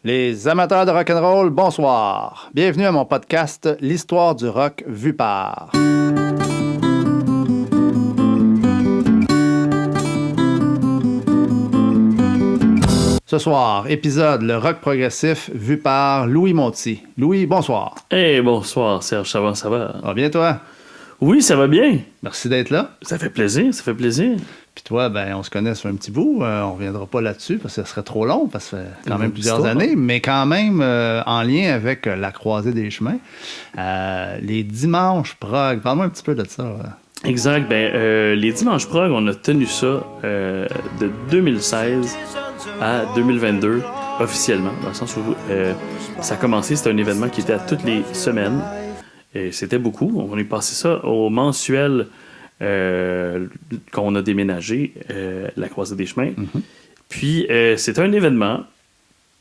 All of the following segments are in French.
Les amateurs de rock'n'roll, bonsoir. Bienvenue à mon podcast L'histoire du rock vue par. Ce soir, épisode Le rock progressif vu par Louis Monti. Louis, bonsoir. Hey, bonsoir Serge, ça va? Ça va bien toi? Oui, ça va bien. Merci d'être là. Ça fait plaisir. Puis toi, ben, on se connaît sur un petit bout. On reviendra pas là-dessus parce que ce serait trop long, parce que ça fait quand même plusieurs années, mais quand même en lien avec la croisée des chemins. Les dimanches prog. Parle-moi un petit peu de ça. Exact. Les dimanches prog, on a tenu ça de 2016 à 2022 officiellement, dans le sens où ça a commencé, c'était un événement qui était à toutes les semaines. Et c'était beaucoup. On est passé ça au mensuel quand on a déménagé, la croisée des chemins. Mm-hmm. Puis, c'était un événement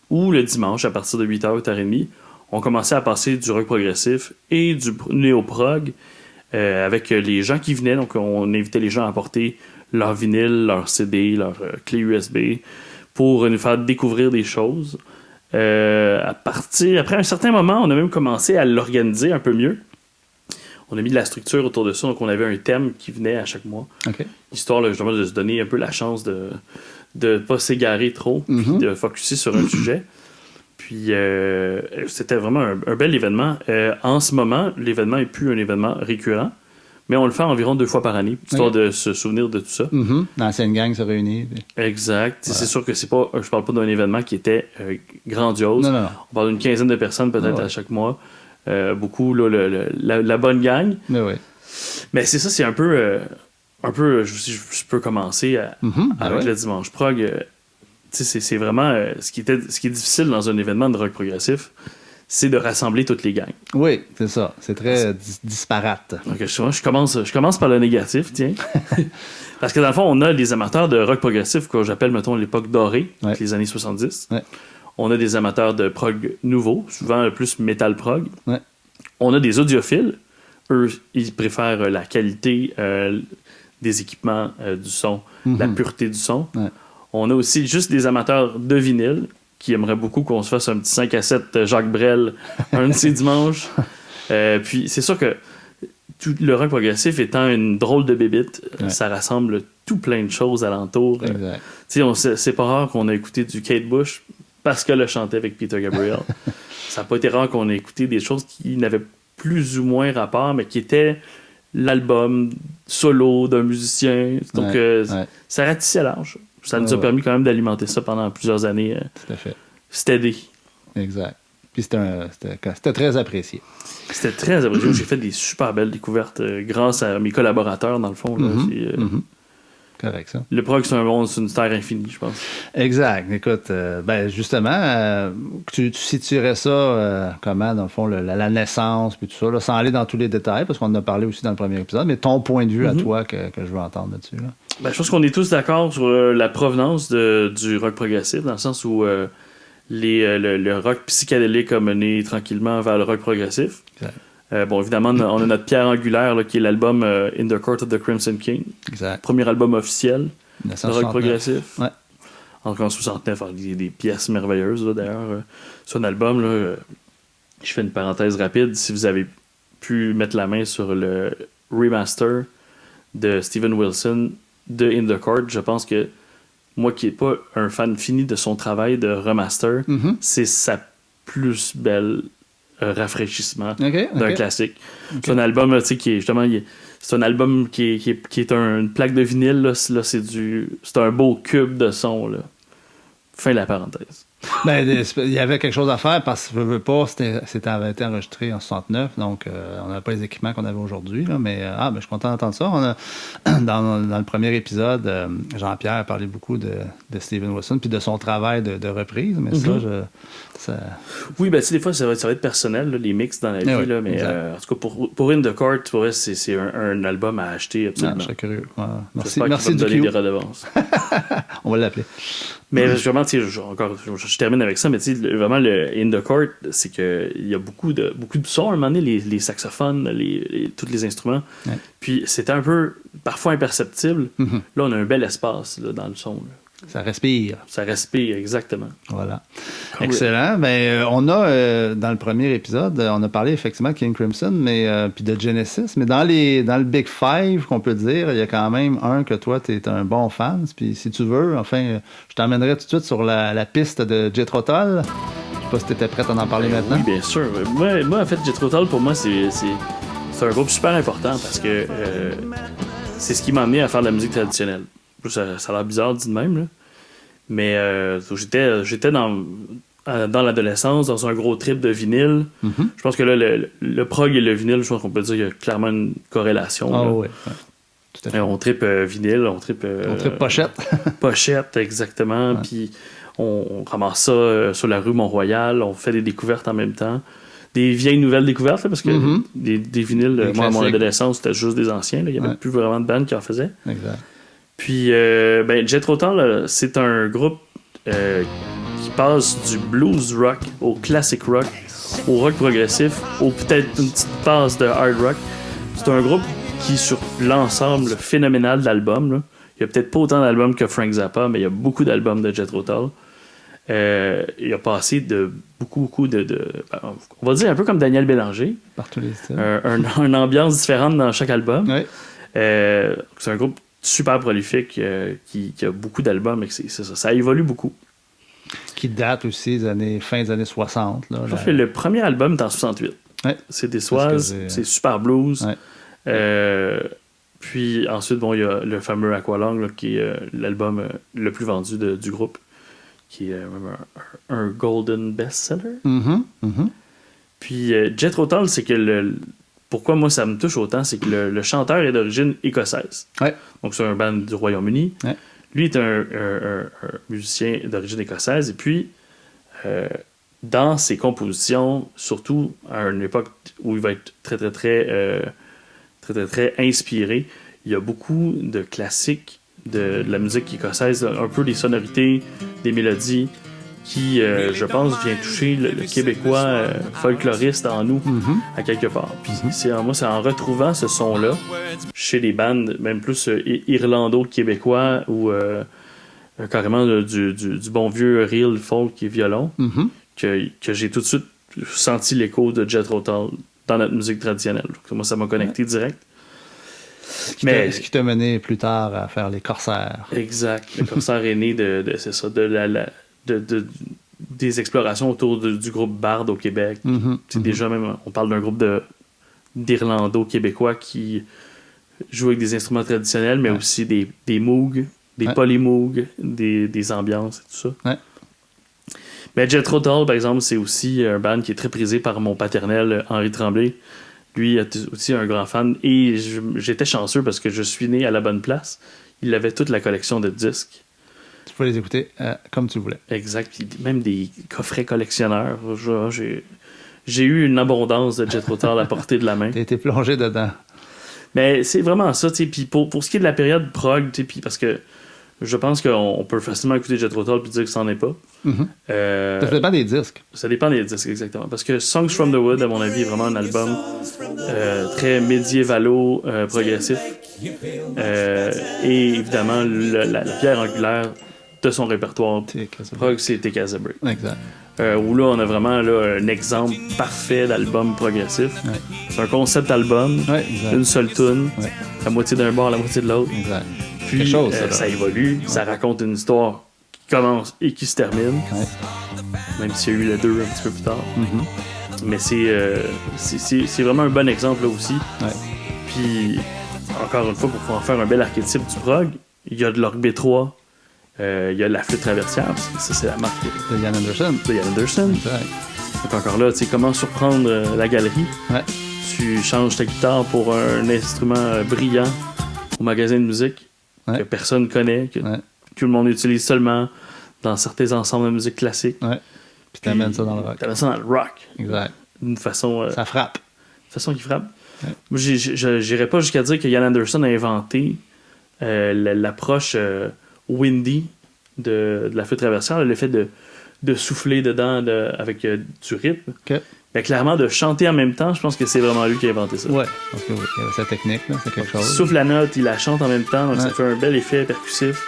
où le dimanche, à partir de 8h, 8h30, on commençait à passer du rock progressif et du néo-prog avec les gens qui venaient. Donc, on invitait les gens à apporter leur vinyle, leur CD, leur clé USB pour nous faire découvrir des choses. Après un certain moment, on a même commencé à l'organiser un peu mieux. On a mis de la structure autour de ça, donc on avait un thème qui venait à chaque mois. Okay. Histoire là, justement de se donner un peu la chance de ne pas s'égarer trop, puis de focusser sur un sujet. Puis c'était vraiment un bel événement. En ce moment, l'événement n'est plus un événement récurrent, mais on le fait environ 2 fois par année, histoire de se souvenir de tout ça. L'ancienne gang se réunit. Exact. Voilà. C'est sûr que c'est pas, je parle pas d'un événement qui était grandiose. Non. On parle d'une quinzaine de personnes peut-être à chaque mois. Beaucoup, là, la bonne gang. Mais c'est ça, c'est un peu je peux commencer avec le dimanche prog. C'est vraiment ce qui est difficile dans un événement de rock progressif, c'est de rassembler toutes les gangs. Oui, c'est ça. C'est très disparate. Donc, je commence par le négatif, tiens. Parce que dans le fond, on a des amateurs de rock progressif que j'appelle, mettons, l'époque dorée, les années 70. Ouais. On a des amateurs de prog nouveau, souvent plus metal prog. Ouais. On a des audiophiles. Eux, ils préfèrent la qualité des équipements, du son, la pureté du son. Ouais. On a aussi juste des amateurs de vinyle qui aimeraient beaucoup qu'on se fasse un petit 5 à 7 Jacques Brel un de ces dimanches. Puis c'est sûr que tout le rock progressif étant une drôle de bébite, ça rassemble tout plein de choses alentour. C'est pas rare qu'on a écouté du Kate Bush parce qu'elle a chanté avec Peter Gabriel. Ça n'a pas été rare qu'on ait écouté des choses qui n'avaient plus ou moins rapport, mais qui étaient l'album solo d'un musicien. Donc, ça ratissait large. Ça nous a permis quand même d'alimenter ça pendant plusieurs années. Tout à fait. C'était aidé. Exact. Puis c'était très apprécié. C'était très apprécié. J'ai fait des super belles découvertes grâce à mes collaborateurs, dans le fond. Là. Correct, ça. Le prog, c'est une terre infinie, je pense. Exact. Écoute, justement, tu situerais ça comment, dans le fond, la naissance, puis tout ça, là, sans aller dans tous les détails, parce qu'on en a parlé aussi dans le premier épisode, mais ton point de vue à toi que je veux entendre là-dessus. Là. Je pense qu'on est tous d'accord sur la provenance du rock progressif, dans le sens où le rock psychédélique a mené tranquillement vers le rock progressif. Exact. Évidemment, on a notre pierre angulaire là, qui est l'album In the Court of the Crimson King. Exact. Premier album officiel de rock progressif. Ouais. En 69, il y a des pièces merveilleuses là, d'ailleurs. Sur un album, là, je fais une parenthèse rapide. Si vous avez pu mettre la main sur le remaster de Steven Wilson de In the Court, je pense que moi qui n'ai pas un fan fini de son travail de remaster, c'est sa plus belle rafraîchissement d'un classique. C'est un album qui est justement c'est un album qui est une plaque de vinyle là, c'est un beau cube de son là. Fin de la parenthèse. Il y avait quelque chose à faire parce que je veux pas, c'était avait été enregistré en 69, donc on n'avait pas les équipements qu'on avait aujourd'hui, là, mais je suis content d'entendre ça. On a, dans le premier épisode, Jean-Pierre a parlé beaucoup de Steven Wilson puis de son travail de reprise, mais ça... Oui, tu sais, des fois, ça va être personnel, là, les mix dans la vie, là, mais en tout cas, pour In the Court, c'est un album à acheter absolument. Je suis curieux. Merci de me donner des redevances. On va l'appeler. Mais vraiment, je termine avec ça, mais vraiment, le In the Court, c'est qu'il y a beaucoup de sons. À un moment donné, les saxophones, tous les instruments. Ouais. Puis c'était un peu, parfois imperceptible. Là, on a un bel espace là, dans le son. Là. Ça respire. Ça respire, exactement. Voilà. Cool. Excellent. On a, dans le premier épisode, on a parlé effectivement de King Crimson, puis de Genesis, mais dans le Big Five, qu'on peut dire, il y a quand même un que toi, tu es un bon fan. Puis si tu veux, enfin, je t'emmènerai tout de suite sur la piste de Jethro Tull. Je sais pas si tu étais prête à en parler maintenant. Oui, bien sûr. Moi, en fait, Jethro Tull, pour moi, c'est un groupe super important parce que c'est ce qui m'a amené à faire de la musique traditionnelle. Ça a l'air bizarre dit de même, là. Mais j'étais dans l'adolescence, dans un gros trip de vinyle. Mm-hmm. Je pense que là, le prog et le vinyle, je pense qu'on peut dire qu'il y a clairement une corrélation. Ah oui. Tout à fait. On tripe vinyle, on tripe pochette. Pochette, exactement. Ouais. Puis on ramasse ça sur la rue Mont-Royal, on fait des découvertes en même temps. Des vieilles nouvelles découvertes, là, parce que des vinyles, moi, à mon adolescence, c'était juste des anciens. Là. Il n'y avait plus vraiment de bandes qui en faisaient. Exact. Puis, Jethro Tull, c'est un groupe qui passe du blues rock au classic rock, au rock progressif, ou peut-être une petite passe de hard rock. C'est un groupe qui, sur l'ensemble phénoménal d'albums, là, il y a peut-être pas autant d'albums que Frank Zappa, mais il y a beaucoup d'albums de Jethro Tull. Il a passé de beaucoup de on va dire un peu comme Daniel Bélanger. Par tous les styles. Une ambiance différente dans chaque album. Oui. C'est un groupe super prolifique qui a beaucoup d'albums et ça évolue beaucoup. Qui date aussi fin des années 60. Là, le premier album est en 68. Ouais. C'est des Soises, c'est super blues. Ouais. Puis ensuite, il y a le fameux Aqualung là, qui est l'album le plus vendu du groupe, qui est un golden bestseller. Mm-hmm. Mm-hmm. Puis Jethro Tull, c'est que pourquoi moi ça me touche autant, c'est que le chanteur est d'origine écossaise. Ouais. Donc c'est un band du Royaume-Uni. Ouais. Lui est un musicien d'origine écossaise. Et puis, dans ses compositions, surtout à une époque où il va être très, très, très, très, très, très inspiré, il y a beaucoup de classiques de la musique écossaise, un peu des sonorités, des mélodies, qui, je pense, vient toucher le Québécois folkloriste en nous, à quelque part. Puis c'est en retrouvant ce son-là, chez des bandes, même plus irlando-québécois, ou carrément du bon vieux real folk et violon, que j'ai tout de suite senti l'écho de Jethro Tull dans notre musique traditionnelle. Donc, moi, ça m'a connecté direct. Ce qui t'a mené plus tard à faire les Corsaires. Exact. Le Corsaire est né c'est ça, des explorations autour du groupe Bard au Québec. C'est déjà même, on parle d'un groupe d'Irlando-Québécois qui joue avec des instruments traditionnels, mais aussi des moogs, des polymoogs, des ambiances et tout ça. Ouais. Mais Jethro Tull, par exemple, c'est aussi un band qui est très prisé par mon paternel, Henri Tremblay. Lui est aussi un grand fan. Et j'étais chanceux parce que je suis né à la bonne place. Il avait toute la collection de disques. Tu peux les écouter comme tu voulais. Exact. Puis même des coffrets collectionneurs. J'ai eu une abondance de Jethro Tull à portée de la main. T'as été plongé dedans. Mais c'est vraiment ça. Puis pour ce qui est de la période prog, puis parce que je pense qu'on peut facilement écouter Jethro Tull puis dire que ça n'en est pas. Ça dépend des disques. Ça dépend des disques, exactement. Parce que Songs from the Wood, à mon avis, est vraiment un album très médiévalo, progressif. Et évidemment, la pierre angulaire de son répertoire prog, c'est TKZ Break. Exact. Où là, on a vraiment un exemple parfait d'album progressif. Ouais. C'est un concept album, une seule tune, la moitié d'un bord, la moitié de l'autre. Exact. Puis ça évolue, ça raconte une histoire qui commence et qui se termine, même s'il y a eu les deux un petit peu plus tard. Mais c'est vraiment un bon exemple là aussi. Puis, encore une fois, pour pouvoir faire un bel archétype du prog, il y a de l'orgue B3, il y a la flûte traversière, parce que ça, c'est la marque de Ian Anderson. Exact. Donc encore là, tu sais, comment surprendre la galerie. Tu changes ta guitare pour un instrument brillant au magasin de musique que personne connaît, que tout le monde utilise seulement dans certains ensembles de musique classique. Puis t'amènes ça dans le rock. T'amènes ça dans le rock. Exact. D'une façon... ça frappe. D'une façon qui frappe. Moi, j'irais pas jusqu'à dire que Ian Anderson a inventé l'approche windy de la flûte traversière, le fait de souffler dedans avec du rythme. Mais clairement, de chanter en même temps, je pense que c'est vraiment lui qui a inventé ça. Donc il y avait sa technique, là, c'est quelque chose. Il souffle la note, il la chante en même temps, donc ça fait un bel effet percussif.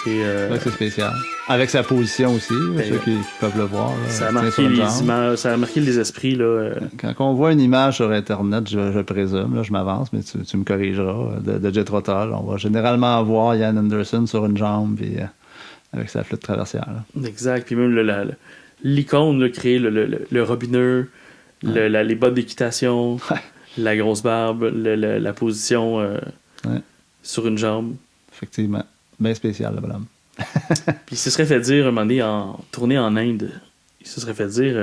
C'est spécial. Avec sa position aussi, ceux qui peuvent le voir. Là, ça a marqué les images, ça a marqué les esprits. Là, Quand on voit une image sur Internet, je présume, là, je m'avance, mais tu me corrigeras, de Jethro Tull, on va généralement voir Ian Anderson sur une jambe puis, avec sa flûte traversière. Là. Exact. Puis même l'icône là, créée, le robineux, les bottes d'équitation, la grosse barbe, la position sur une jambe. Effectivement. Bien spécial, le bonhomme. Puis il se serait fait dire, un moment donné, en tournée en Inde, il se serait fait dire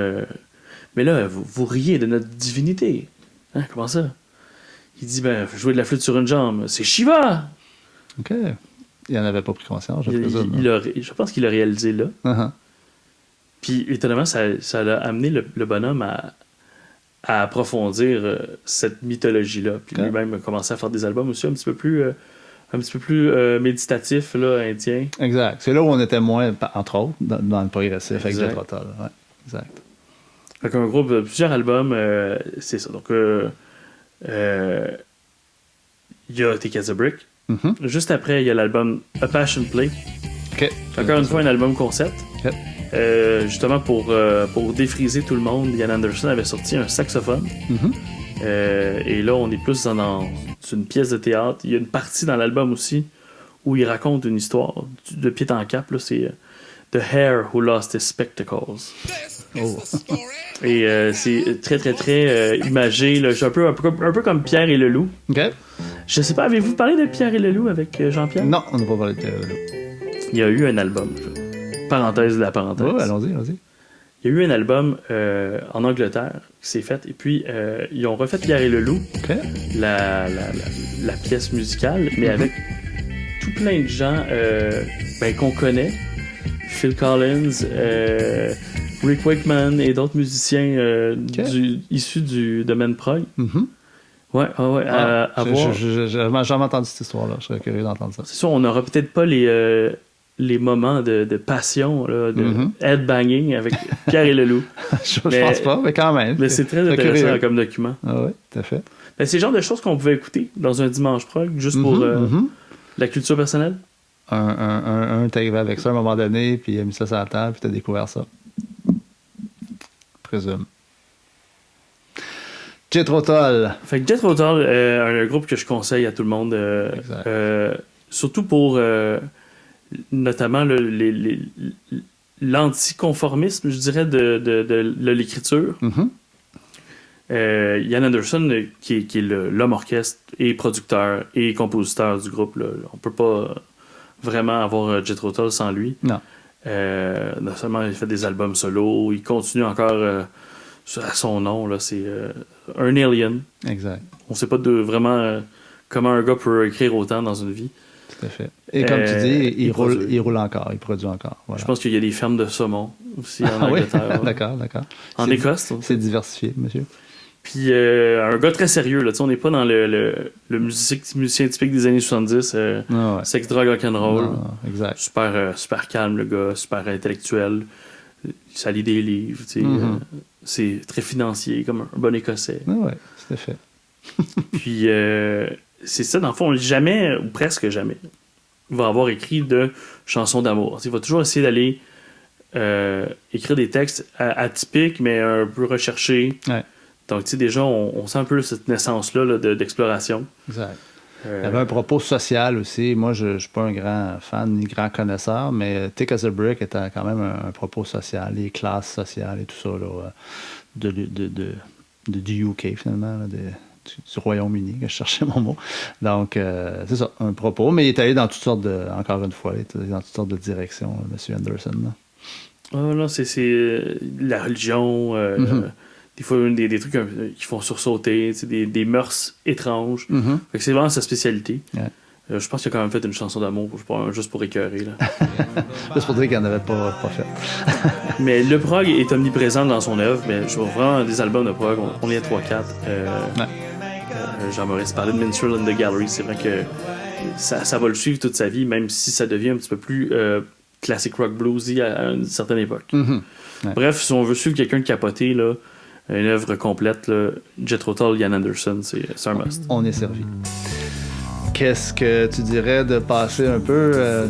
mais là, vous riez de notre divinité. Hein, comment ça? Il dit, jouer de la flûte sur une jambe, c'est Shiva! OK. Il n'en avait pas pris conscience, je présume. Je pense qu'il a réalisé là. Uh-huh. Puis étonnamment, ça a amené le bonhomme à approfondir cette mythologie-là. Puis lui-même a commencé à faire des albums aussi un petit peu plus méditatifs, là, indiens. Exact. C'est là où on était moins, entre autres, dans le progressif avec Jethro Tull. Ouais, exact. Fait qu'un groupe, plusieurs albums, c'est ça. Donc, il y a Take As a Brick. Mm-hmm. Juste après, il y a l'album A Passion Play. Okay. Encore une fois, un album concept. Okay. Justement, pour défriser tout le monde, Ian Anderson avait sorti un saxophone. Mm-hmm. Et là, on est plus dans une pièce de théâtre. Il y a une partie dans l'album aussi où il raconte une histoire de pied en cap. Là, c'est The Hare Who Lost His Spectacles. Oh. Et c'est très, très, très imagé. Là. Un peu comme Pierre et le Loup. OK. Je sais pas, avez-vous parlé de Pierre et le Loup avec Jean-Pierre? Non, on n'a pas parlé de Pierre et le Loup. Il y a eu un album. Parenthèse de la parenthèse. Oh, allons-y. Il y a eu un album en Angleterre qui s'est fait. Et puis, ils ont refait Pierre et le Loup. OK. La pièce musicale, mais avec tout plein de gens qu'on connaît. Phil Collins, Rick Wakeman et d'autres musiciens issus du domaine prog. Mm-hmm. Ouais, à voir. J'ai jamais entendu cette histoire-là. Je serais curieux d'entendre ça. C'est sûr, on n'aura peut-être pas les moments de passion, là, de headbanging avec Pierre et le Loup. je pense pas, mais quand même. Mais c'est très intéressant curieux. Comme document. Ah oui, tout à fait. C'est le genre de choses qu'on pouvait écouter dans un dimanche prog, juste pour la culture personnelle. T'es arrivé avec ça à un moment donné, puis il a mis ça sur la table, puis t'as découvert ça. Présume. Jethro Tull. Fait que Jethro Tull, un groupe que je conseille à tout le monde, surtout pour notamment l'anticonformisme, je dirais, de l'écriture. Mm-hmm. Ian Anderson, qui est l'homme orchestre et producteur et compositeur du groupe, là, on peut pas vraiment avoir Jethro Tull sans lui. Non. Non seulement il fait des albums solo, il continue encore à son nom, là, c'est un alien. Exact. On sait pas vraiment comment un gars peut écrire autant dans une vie. Tout à fait. Et comme tu dis, il roule encore, il produit encore. Voilà. Je pense qu'il y a des fermes de saumon aussi en Angleterre. Oui? D'accord. En Écosse. C'est diversifié, monsieur. Puis un gars très sérieux, là, on n'est pas dans le musicien typique des années 70, sexe, drogue, rock'n'roll. Non, exact. Super calme, le gars, super intellectuel. Il salit des livres, c'est très financier, comme un bon Écossais. Oui, tout à fait. Puis c'est ça, dans le fond, jamais, ou presque jamais, il va avoir écrit de chansons d'amour. Il va toujours essayer d'aller écrire des textes atypiques, mais un peu recherchés. Ouais. Donc, tu sais, déjà, on sent un peu cette naissance-là là, d'exploration. Exact. Il y avait un propos social aussi. Moi, je ne suis pas un grand fan ni grand connaisseur, mais Take As a Brick était quand même un propos social, les classes sociales et tout ça, là, du UK, finalement, là, du Royaume-Uni, que je cherchais mon mot. Donc, c'est ça, un propos. Mais il est allé dans toutes sortes encore une fois, il est allé dans toutes sortes de directions, M. Anderson. Là. Ah non, c'est la religion... Des fois, des trucs qui font sursauter, des mœurs étranges. Fait que c'est vraiment sa spécialité. Yeah. Je pense qu'il a quand même fait une chanson d'amour, juste pour écœurer. Là. Juste pour dire qu'il n'en avait pas fait. Mais le prog est omniprésent dans son œuvre. Mais je vois vraiment des albums de prog. On est à 3-4. Jean-Maurice parlait de Minstrel in the Gallery. C'est vrai que ça va le suivre toute sa vie, même si ça devient un petit peu plus classic rock bluesy à une certaine époque. Ouais. Bref, si on veut suivre quelqu'un de capoté, là, une œuvre complète, là, Jethro Tull, Ian Anderson, c'est un must. On est servi. Qu'est-ce que tu dirais de passer un peu...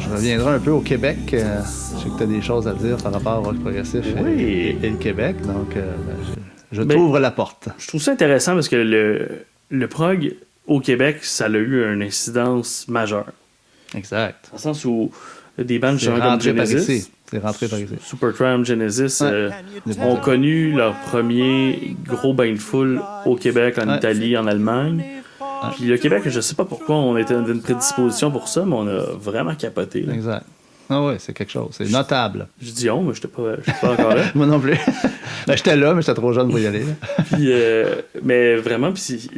je reviendrai un peu au Québec. Je sais que tu as des choses à dire par rapport au rock progressif et le Québec. Donc, je t'ouvre la porte. Je trouve ça intéressant parce que le prog au Québec, ça a eu une incidence majeure. Exact. Dans le sens où des bandes comme Genesis, c'est rentré par ici. Supertramp, Genesis ont connu leur premier gros bain de foule au Québec, en Italie, en Allemagne. Puis le Québec, je sais pas pourquoi on était dans une prédisposition pour ça, mais on a vraiment capoté. Là. Exact. Ah oui, c'est quelque chose. C'est notable. Je dis mais je n'étais pas encore là. Moi non plus. Ben, j'étais là, mais j'étais trop jeune pour y aller. Puis, mais vraiment, puis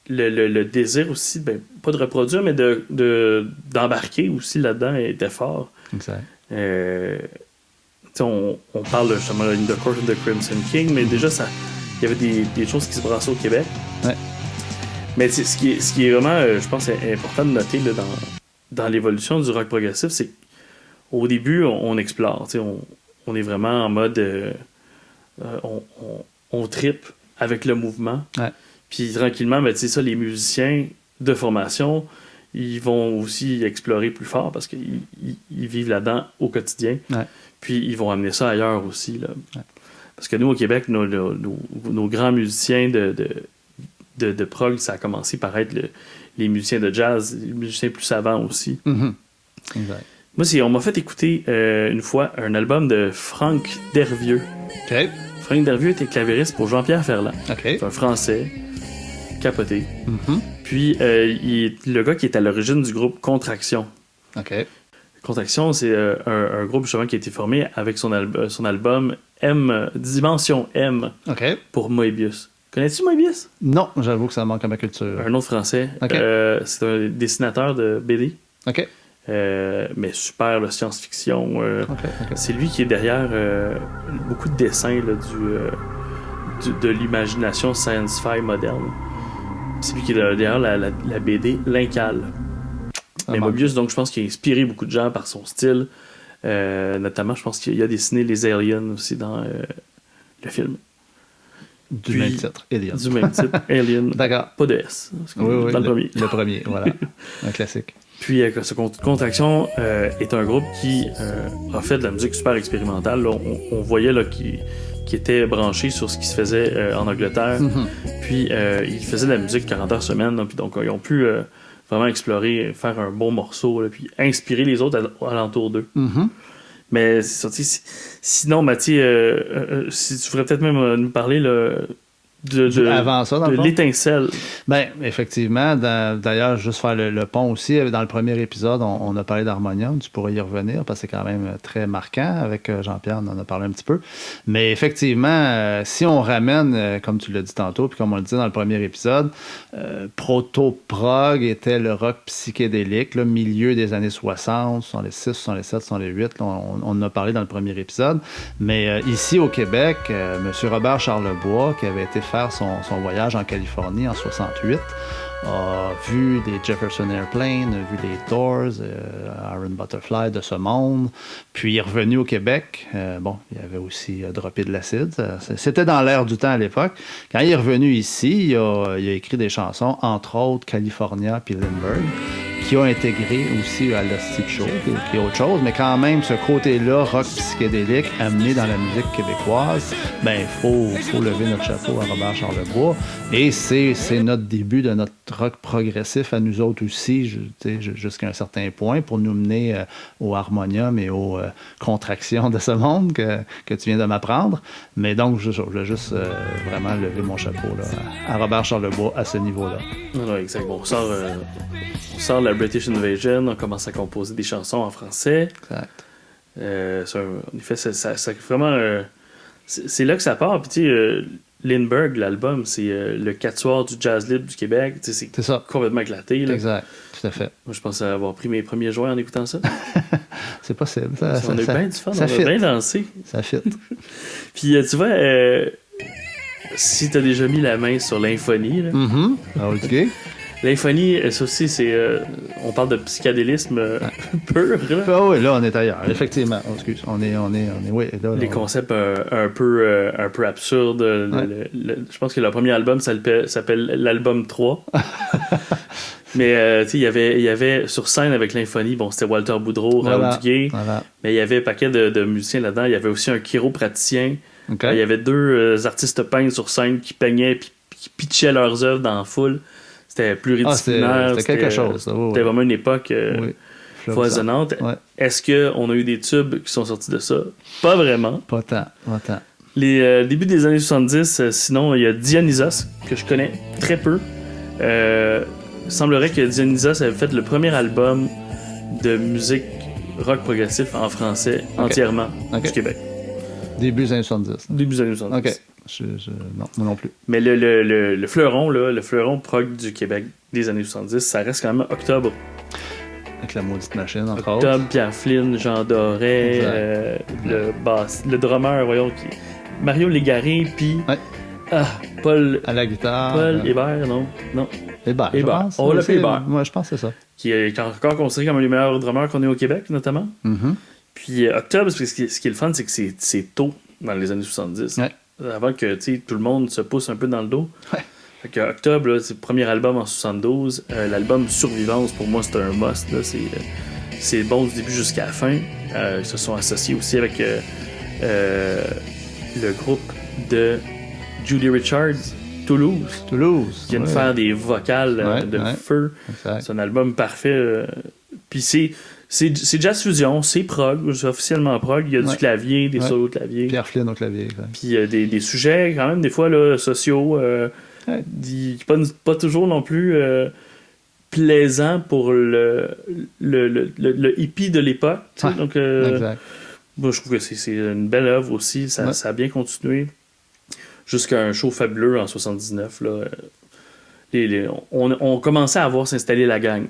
le désir aussi, ben, pas de reproduire, mais d'embarquer aussi là-dedans était fort. Exact. On parle justement de The Court of the Crimson King, mais déjà, il y avait des choses qui se brassaient au Québec. Ouais. Mais ce qui est vraiment, je pense, important de noter là, dans l'évolution du rock progressif, c'est qu'au début, on explore. On est vraiment en mode... on trippe avec le mouvement. Ouais. Puis tranquillement, ben, ça, les musiciens de formation, ils vont aussi explorer plus fort parce qu'ils vivent là-dedans au quotidien. Ouais. Puis ils vont amener ça ailleurs aussi. Là. Ouais. Parce que nous, au Québec, nos grands musiciens de prog, ça a commencé par être les musiciens de jazz, les musiciens plus savants aussi. Mm-hmm. Exact. Moi, on m'a fait écouter une fois un album de Franck Dervieux. OK. Franck Dervieux était clavieriste pour Jean-Pierre Ferland. OK. C'est un Français capoté. Mm-hmm. Puis, il est le gars qui est à l'origine du groupe Contraction. OK. Contraction, c'est un groupe justement qui a été formé avec son album Dimension M OK. pour Moebius. Connais-tu Moebius? Non, j'avoue que ça manque à ma culture. Un autre Français. OK. C'est un dessinateur de BD. OK. Mais super, la science-fiction. OK. C'est lui qui est derrière beaucoup de dessins là, de l'imagination science-fi moderne. C'est lui qui est derrière la BD L'Incal. Mais Moebius, donc, je pense qu'il a inspiré beaucoup de gens par son style. Notamment, je pense qu'il a dessiné les aliens aussi dans le film. Du même titre, Alien. Du même titre, Alien. D'accord. Pas de S. Oui, dans le premier. Le premier, voilà. Un classique. Puis, Contraction est un groupe qui a fait de la musique super expérimentale. Là, on voyait là, qu'il était branché sur ce qui se faisait en Angleterre. Mm-hmm. Puis, il faisait de la musique 40 heures semaine. Là, puis donc, ils ont pu vraiment explorer, faire un bon morceau, là, puis inspirer les autres alentour d'eux. Mm-hmm. Mais c'est sorti. Sinon, Mathieu, si tu voudrais peut-être même nous parler là, avant ça, dans le fond? L'étincelle. Ben, effectivement. D'ailleurs, juste faire le pont aussi. Dans le premier épisode, on a parlé d'harmonium. Tu pourrais y revenir parce que c'est quand même très marquant. Avec Jean-Pierre, on en a parlé un petit peu. Mais effectivement, si on ramène, comme tu l'as dit tantôt, puis comme on le dit dans le premier épisode, proto-prog était le rock psychédélique, là, milieu des années 60, 66, 67, 68. Là, on en a parlé dans le premier épisode. Mais ici, au Québec, M. Robert Charlebois, qui avait été faire son voyage en Californie en 68, a vu des Jefferson Airplane, a vu les Doors, Iron Butterfly de ce monde, puis il est revenu au Québec. Il avait aussi droppé de l'acide. C'était dans l'air du temps à l'époque. Quand il est revenu ici, il a écrit des chansons, entre autres California puis Lindbergh, qui ont intégré aussi à l'Hostie Show, qui est autre chose, mais quand même, ce côté-là, rock psychédélique, amené dans la musique québécoise, ben, faut lever notre chapeau à Robert Charlebois. Et c'est notre début de notre rock progressif à nous autres aussi, jusqu'à un certain point, pour nous mener au harmonium et aux contractions de ce monde que tu viens de m'apprendre. Mais donc, je voulais juste vraiment lever mon chapeau là, à Robert Charlebois à ce niveau-là. Oui, exactement. On sort la British Invasion, on commence à composer des chansons en français. Exact. En effet, ça vraiment... c'est là que ça part. Puis tu sais, Lindbergh, l'album, c'est le quatuor du jazz libre du Québec. C'est ça. Complètement éclaté. Là. Exact, tout à fait. Moi, je pense avoir pris mes premiers joints en écoutant ça. C'est possible. On a eu bien du fun, on a bien dansé. Ça fit. Puis tu vois, si tu as déjà mis la main sur l'infonie... OK. L'infonie, ça aussi, c'est... on parle de psychédélisme pur, là. Ah oui, là, on est ailleurs. Effectivement. Oh, excuse. On est oui, là, les concepts un peu absurdes. Ouais. Je pense que le premier album s'appelle l'album 3. Mais il y avait sur scène avec l'Infonie, bon, c'était Walter Boudreau, Raoul Duguay, mais il y avait un paquet de musiciens là-dedans. Il y avait aussi un chiropraticien. Il y avait deux artistes peintres sur scène qui peignaient puis qui pitchaient leurs œuvres dans la foule. C'était pluridisciplinaire. C'était quelque chose. C'était vraiment une époque foisonnante. Ouais. Est-ce qu'on a eu des tubes qui sont sortis de ça? Pas vraiment. Pas tant. Les débuts des années 70, sinon, il y a Dionysos, que je connais très peu. Il semblerait que Dionysos avait fait le premier album de musique rock progressif en français entièrement du Québec. Début des années 70. Début des années 70. OK. Non, moi non plus. Mais le fleuron, là, le fleuron prog du Québec des années 70, ça reste quand même Octobre. Avec la maudite machine, encore. Octobre, Pierre Flynn, Jean Doré, le drummer, voyons, Mario Légaré, puis Paul... À la guitare. Paul Hébert, non? Hébert. On l'a fait Hébert. Moi, je pense que c'est ça. Qui est encore considéré comme un des meilleurs drummers qu'on ait au Québec, notamment. Mm-hmm. Puis Octobre, parce que ce qui est le fun, c'est que c'est tôt dans les années 70. Ouais. Avant que tout le monde se pousse un peu dans le dos. Ouais. Fait que Octobre, là, c'est le premier album en 72. L'album Survivance, pour moi, c'est un must. Là. C'est bon du début jusqu'à la fin. Ils se sont associés aussi avec le groupe de Judy Richards, Toulouse. Qui viennent faire des vocales de feu. Exact. C'est un album parfait. Puis c'est jazz fusion, c'est prog, c'est officiellement prog. Il y a du clavier, des solos de clavier. Pierre Flynn au clavier. Puis il y a des sujets, quand même, des fois, là, sociaux, pas toujours non plus plaisants pour le hippie de l'époque. Donc, moi, je trouve que c'est une belle œuvre aussi. Ça a bien continué. Jusqu'à un show fabuleux en 79. Là. On commençait à voir s'installer la gang.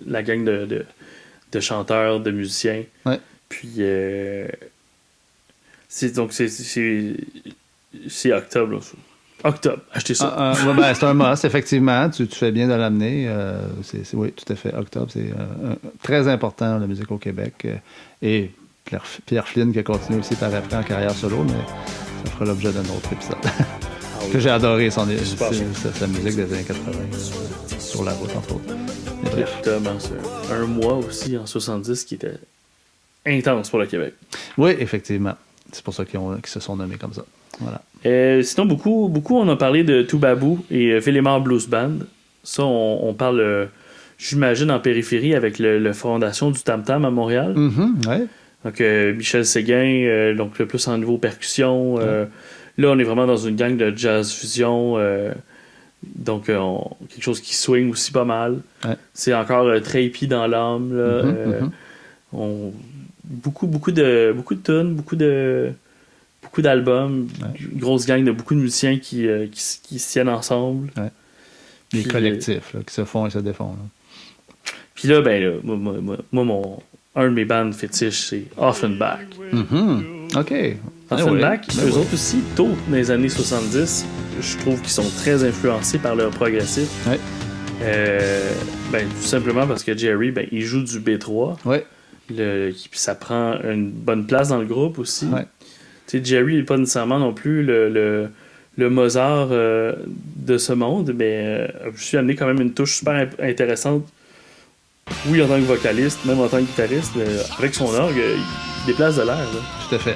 La gang de chanteurs, de musiciens. Ouais. Puis c'est Octobre. Là. Octobre, achetez ça. C'est un must, effectivement. Tu fais bien de l'amener. Oui, tout à fait. Octobre, c'est très important, la musique au Québec. Et Pierre Flynn qui a continué aussi par après en carrière solo, mais ça fera l'objet d'un autre épisode. Que j'ai adoré sa musique des années 80 sur la route, entre autres. Octobre, c'est un mois aussi en 70 qui était intense pour le Québec. Oui, effectivement. C'est pour ça qu'ils se sont nommés comme ça. Voilà. Sinon, beaucoup on a parlé de Toubabou et Villemar Blues Band. Ça, on parle, j'imagine, en périphérie avec la fondation du Tam Tam à Montréal. Mm-hmm, ouais. Donc, Michel Séguin, donc le plus en niveau percussion. Là, on est vraiment dans une gang de jazz fusion. Donc, quelque chose qui swing aussi pas mal. Ouais. C'est encore très hippie dans l'âme. Là. Beaucoup de tunes, beaucoup d'albums, grosse gang de beaucoup de musiciens qui se tiennent ensemble. Ouais. Des collectifs qui se font et se défont. Là. Puis là, moi, un de mes bandes fétiches, c'est Offenbach. Mm-hmm. OK. Offenbach, eux autres aussi, tôt dans les années 70, je trouve qu'ils sont très influencés par le progressif. Ouais. Tout simplement parce que Jerry, il joue du B3. Ouais. Puis ça prend une bonne place dans le groupe aussi. Ouais. Jerry n'est pas nécessairement non plus le Mozart de ce monde, mais je suis amené quand même une touche super intéressante. Oui, en tant que vocaliste, même en tant que guitariste, avec son orgue, il déplace de l'air. Là. Tout à fait.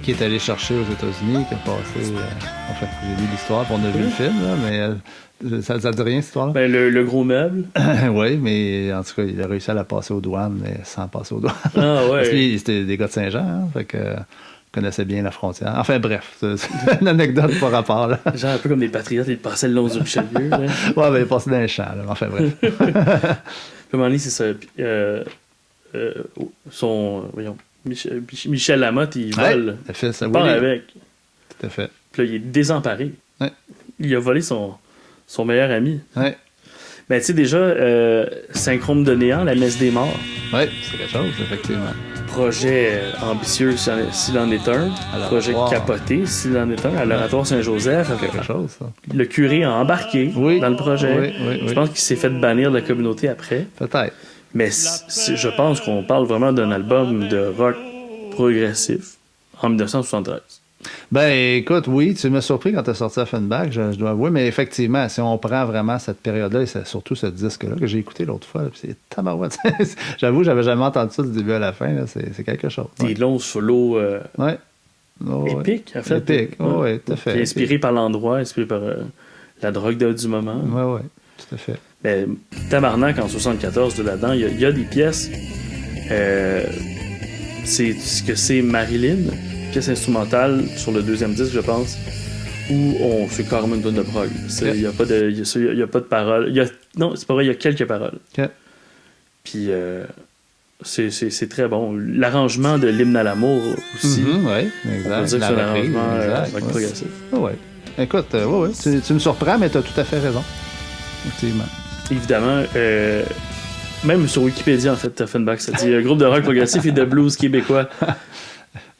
Qui est allé chercher aux États-Unis, qui a passé... j'ai lu l'histoire, puis on a vu le film, là, mais ça ne dit rien, cette histoire-là? Le gros meuble. Oui, mais en tout cas, il a réussi à la passer aux douanes, mais sans passer aux douanes. Ah ouais. Parce que c'était des gars de Saint-Jean, hein, fait que... connaissait bien la frontière. Enfin, bref, c'est une anecdote par rapport, là. Genre un peu comme des patriotes, ils passaient le long du Richelieu. Ouais, il passait dans les champs, là. Enfin, bref. Puis à un moment donné, c'est ça. Michel Lamotte, il vole. Il part avec. Tout à fait. Puis là, il est désemparé. Ouais. Il a volé son meilleur ami. Ouais. Ben, tu sais, déjà, Synchrome de néant, la messe des morts. Oui, c'est quelque chose, effectivement. Projet ambitieux, s'il en est un. Projet capoté, s'il en est un. À l'Oratoire Saint-Joseph. C'est quelque chose, ça. Le curé a embarqué dans le projet. Oui. Je pense qu'il s'est fait bannir de la communauté après. Peut-être. Mais je pense qu'on parle vraiment d'un album de rock progressif en 1973. Ben, écoute, oui, tu m'as surpris quand tu as sorti Offenbach, je dois avouer, mais effectivement, si on prend vraiment cette période-là, et c'est surtout ce disque-là que j'ai écouté l'autre fois, c'est tabarouette. J'avoue, j'avais jamais entendu ça du début à la fin, là, c'est quelque chose. Des longs solos ouais. épiques, en fait. Épiques, oui, tout à fait. Inspiré par l'endroit, inspiré par la drogue du moment. Oui, tout à fait. Ben, Tabarnak, en 74, de là-dedans, il y a des pièces. C'est ce que c'est Marilyn, pièce instrumentale sur le deuxième disque, je pense, où c'est carrément une tonne de prog. Il n'y a pas de paroles. Non, c'est pas vrai, il y a quelques paroles. Okay. Puis c'est très bon. L'arrangement de l'hymne à l'amour aussi. Oui, exact. On peut dire que c'est un arrangement progressif. Oui. Écoute, tu me surprends, mais tu as tout à fait raison. Effectivement. Évidemment, même sur Wikipédia, en fait, Offenbach, ça dit groupe de rock progressif et de blues québécois.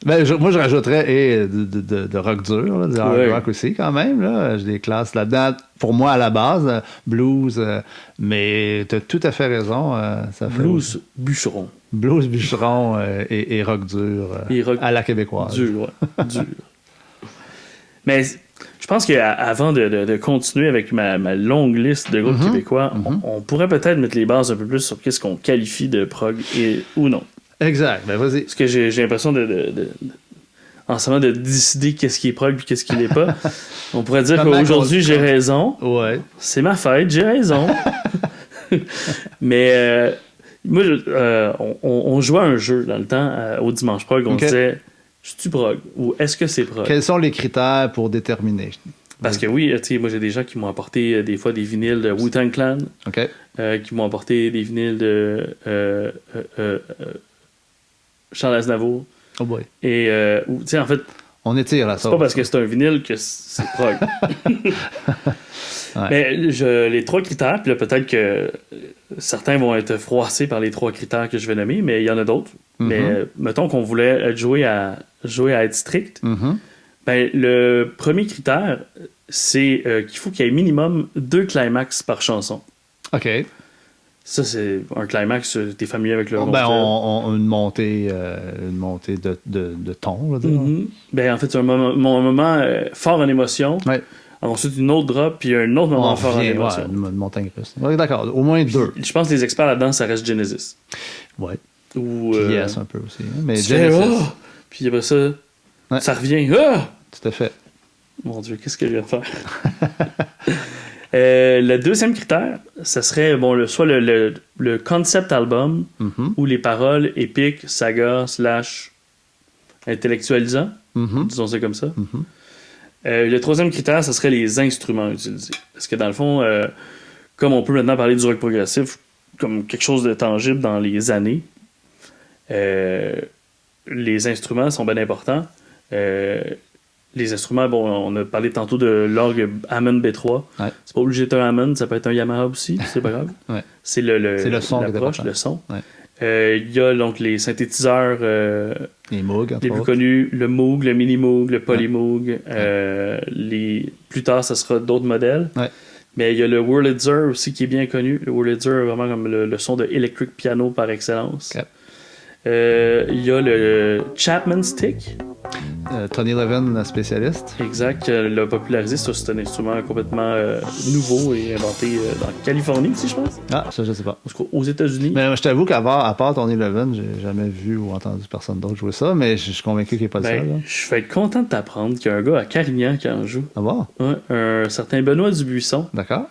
Ben, moi, je rajouterais de rock dur, là, de hard rock aussi, quand même. Là. J'ai des classes là-dedans, pour moi, à la base, blues, mais tu as tout à fait raison. Ça fait blues bûcheron. Blues bûcheron et rock dur rock à la québécoise. Dur, dur. Mais je pense qu'avant de continuer avec ma longue liste de groupes québécois, on pourrait peut-être mettre les bases un peu plus sur qu'est-ce qu'on qualifie de prog ou non. Exact, ben vas-y. Parce que j'ai l'impression en ce moment de décider qu'est-ce qui est prog et qu'est-ce qui l'est pas. On pourrait dire qu'aujourd'hui j'ai raison. Ouais. C'est ma fête, j'ai raison. Mais moi, on jouait à un jeu dans le temps au Dimanche Prog. On disait, suis-tu prog ou est-ce que c'est prog? Quels sont les critères pour déterminer? Parce que oui, moi j'ai des gens qui m'ont apporté des fois des vinyles de Wu-Tang Clan, qui m'ont apporté des vinyles de Charles Aznavour. Oh boy. Et en fait, on étire là. C'est pas parce que c'est un vinyle que c'est prog. Ouais. Mais les trois critères, puis là peut-être que certains vont être froissés par les trois critères que je vais nommer, mais il y en a d'autres. Mais mettons qu'on voulait jouer à être strict. Ben, le premier critère, c'est qu'il faut qu'il y ait minimum 2 climax par chanson. OK. Ça, c'est un climax, t'es familier avec le concept. Une montée de ton, là, Ben, en fait, c'est un moment fort en émotion. Ouais. Ensuite, une autre drop, puis un autre moment fort en émotion. Une montagne russe. Ouais, d'accord, au moins 2. Je pense que les experts là-dedans, ça reste Genesis. Ouais. Ou Yes, un peu aussi. Mais Genesis. Puis après ça, ça revient. Tout à fait. Mon Dieu, qu'est-ce que je viens de faire? Le deuxième critère, ça serait soit le concept album ou les paroles épiques, saga, / intellectualisant. Disons ça comme ça. Le troisième critère, ça serait les instruments utilisés. Parce que dans le fond, comme on peut maintenant parler du rock progressif comme quelque chose de tangible dans les années, les instruments sont bien importants. Les instruments, on a parlé tantôt de l'orgue Hammond B3. Ouais. C'est pas obligé d'être un Hammond, ça peut être un Yamaha aussi, c'est pas grave. Ouais. C'est le son, l'approche, le son. Ouais. Il y a donc les synthétiseurs les Moog, les plus connus, le Moog, le Mini Moog, le Poly Moog. Plus tard, ça sera d'autres modèles. Ouais. Mais il y a le Wurlitzer aussi qui est bien connu. Le Wurlitzer, vraiment comme le son de electric piano par excellence. Okay. Il y a le Chapman Stick. Tony Levin, spécialiste. Exact, l'a popularisé. C'est un instrument complètement nouveau et inventé en Californie aussi, je pense. Ah, ça, je sais pas. Aux États-Unis. Mais je t'avoue qu'à part Tony Levin, j'ai jamais vu ou entendu personne d'autre jouer ça, mais je suis convaincu qu'il n'est pas le seul. Je vais être content de t'apprendre qu'il y a un gars à Carignan qui en joue. Ah bon? Ouais, un certain Benoît Dubuisson. D'accord.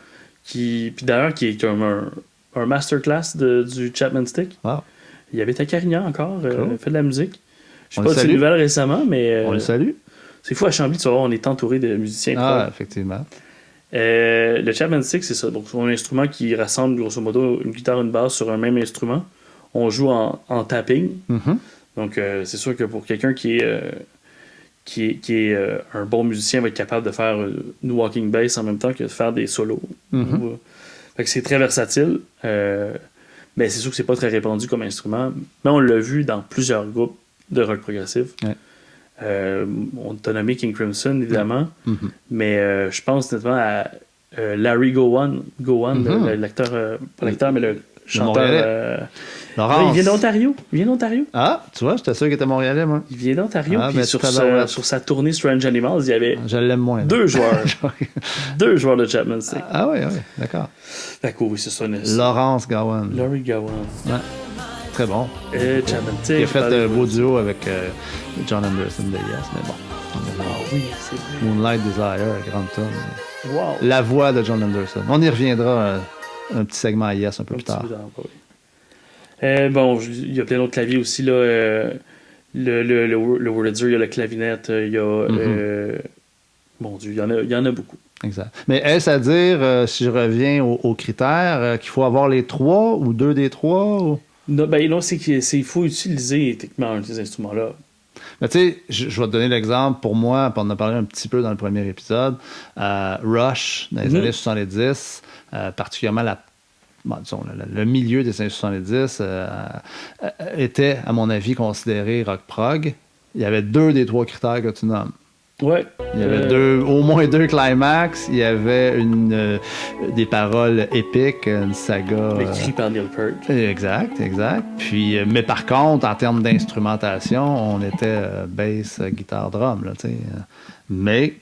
Puis d'ailleurs, qui est comme un masterclass du Chapman Stick. Wow. Il habite à Carignan encore, il fait de la musique. Je sais pas de ses nouvelles récemment, mais... on le salue. C'est fou, à Chambly, tu vas voir, on est entouré de musiciens. Ah, effectivement. Le Chapman Stick, c'est ça. Donc, c'est un instrument qui rassemble, grosso modo, une guitare et une basse sur un même instrument. On joue en tapping. Donc, c'est sûr que pour quelqu'un qui est un bon musicien, va être capable de faire une walking bass en même temps que de faire des solos. Fait que c'est très versatile. Mais c'est sûr que c'est pas très répandu comme instrument. Mais on l'a vu dans plusieurs groupes de rock progressif. Ouais. On t'a nommé King Crimson, évidemment. Mais je pense notamment à Larry Gowan. Gowan, l'acteur, pas l'acteur, mais chanteur. Laurence. Il vient d'Ontario. Ah, tu vois, j'étais sûr qu'il était montréalais, moi. Il vient d'Ontario. Ah, Puis ben, sur sa tournée Strange Animals, il y avait je l'aime moins. 2 joueurs. 2 joueurs de Chapman Stick. Ah oui, d'accord. Fait que oui, c'est ça. Laurence Gowan. Laurie Gowan. Ouais. Très bon. Chapman Stick. Il a fait un beau duo avec John Anderson de Yes, mais bon. Ah oui, c'est vrai. Moonlight Desire, grande tonne. Wow. La voix de John Anderson. On y reviendra un petit segment à Yes un peu plus tard. Bon, il y a plein d'autres claviers aussi. Là, le Wurlitzer, il y a la clavinette, il y a... mon Dieu, il y en a beaucoup. Exact. Mais est-ce à dire, si je reviens aux critères, qu'il faut avoir les 3 ou 2 des 3? Ou... Non, c'est qu'il faut utiliser techniquement ces instruments-là. Mais tu sais, je vais te donner l'exemple pour moi, puis on en a parlé un petit peu dans le premier épisode. Rush, dans les années 70, particulièrement disons, le milieu des années 70, était, à mon avis, considéré rock prog. Il y avait 2 des 3 critères que tu nommes. Ouais. Il y avait au moins 2 climax. Il y avait des paroles épiques, une saga. Écrit par Neil Peart. Exact. Puis, mais par contre, en termes d'instrumentation, on était bass, guitare, drum. Là, mais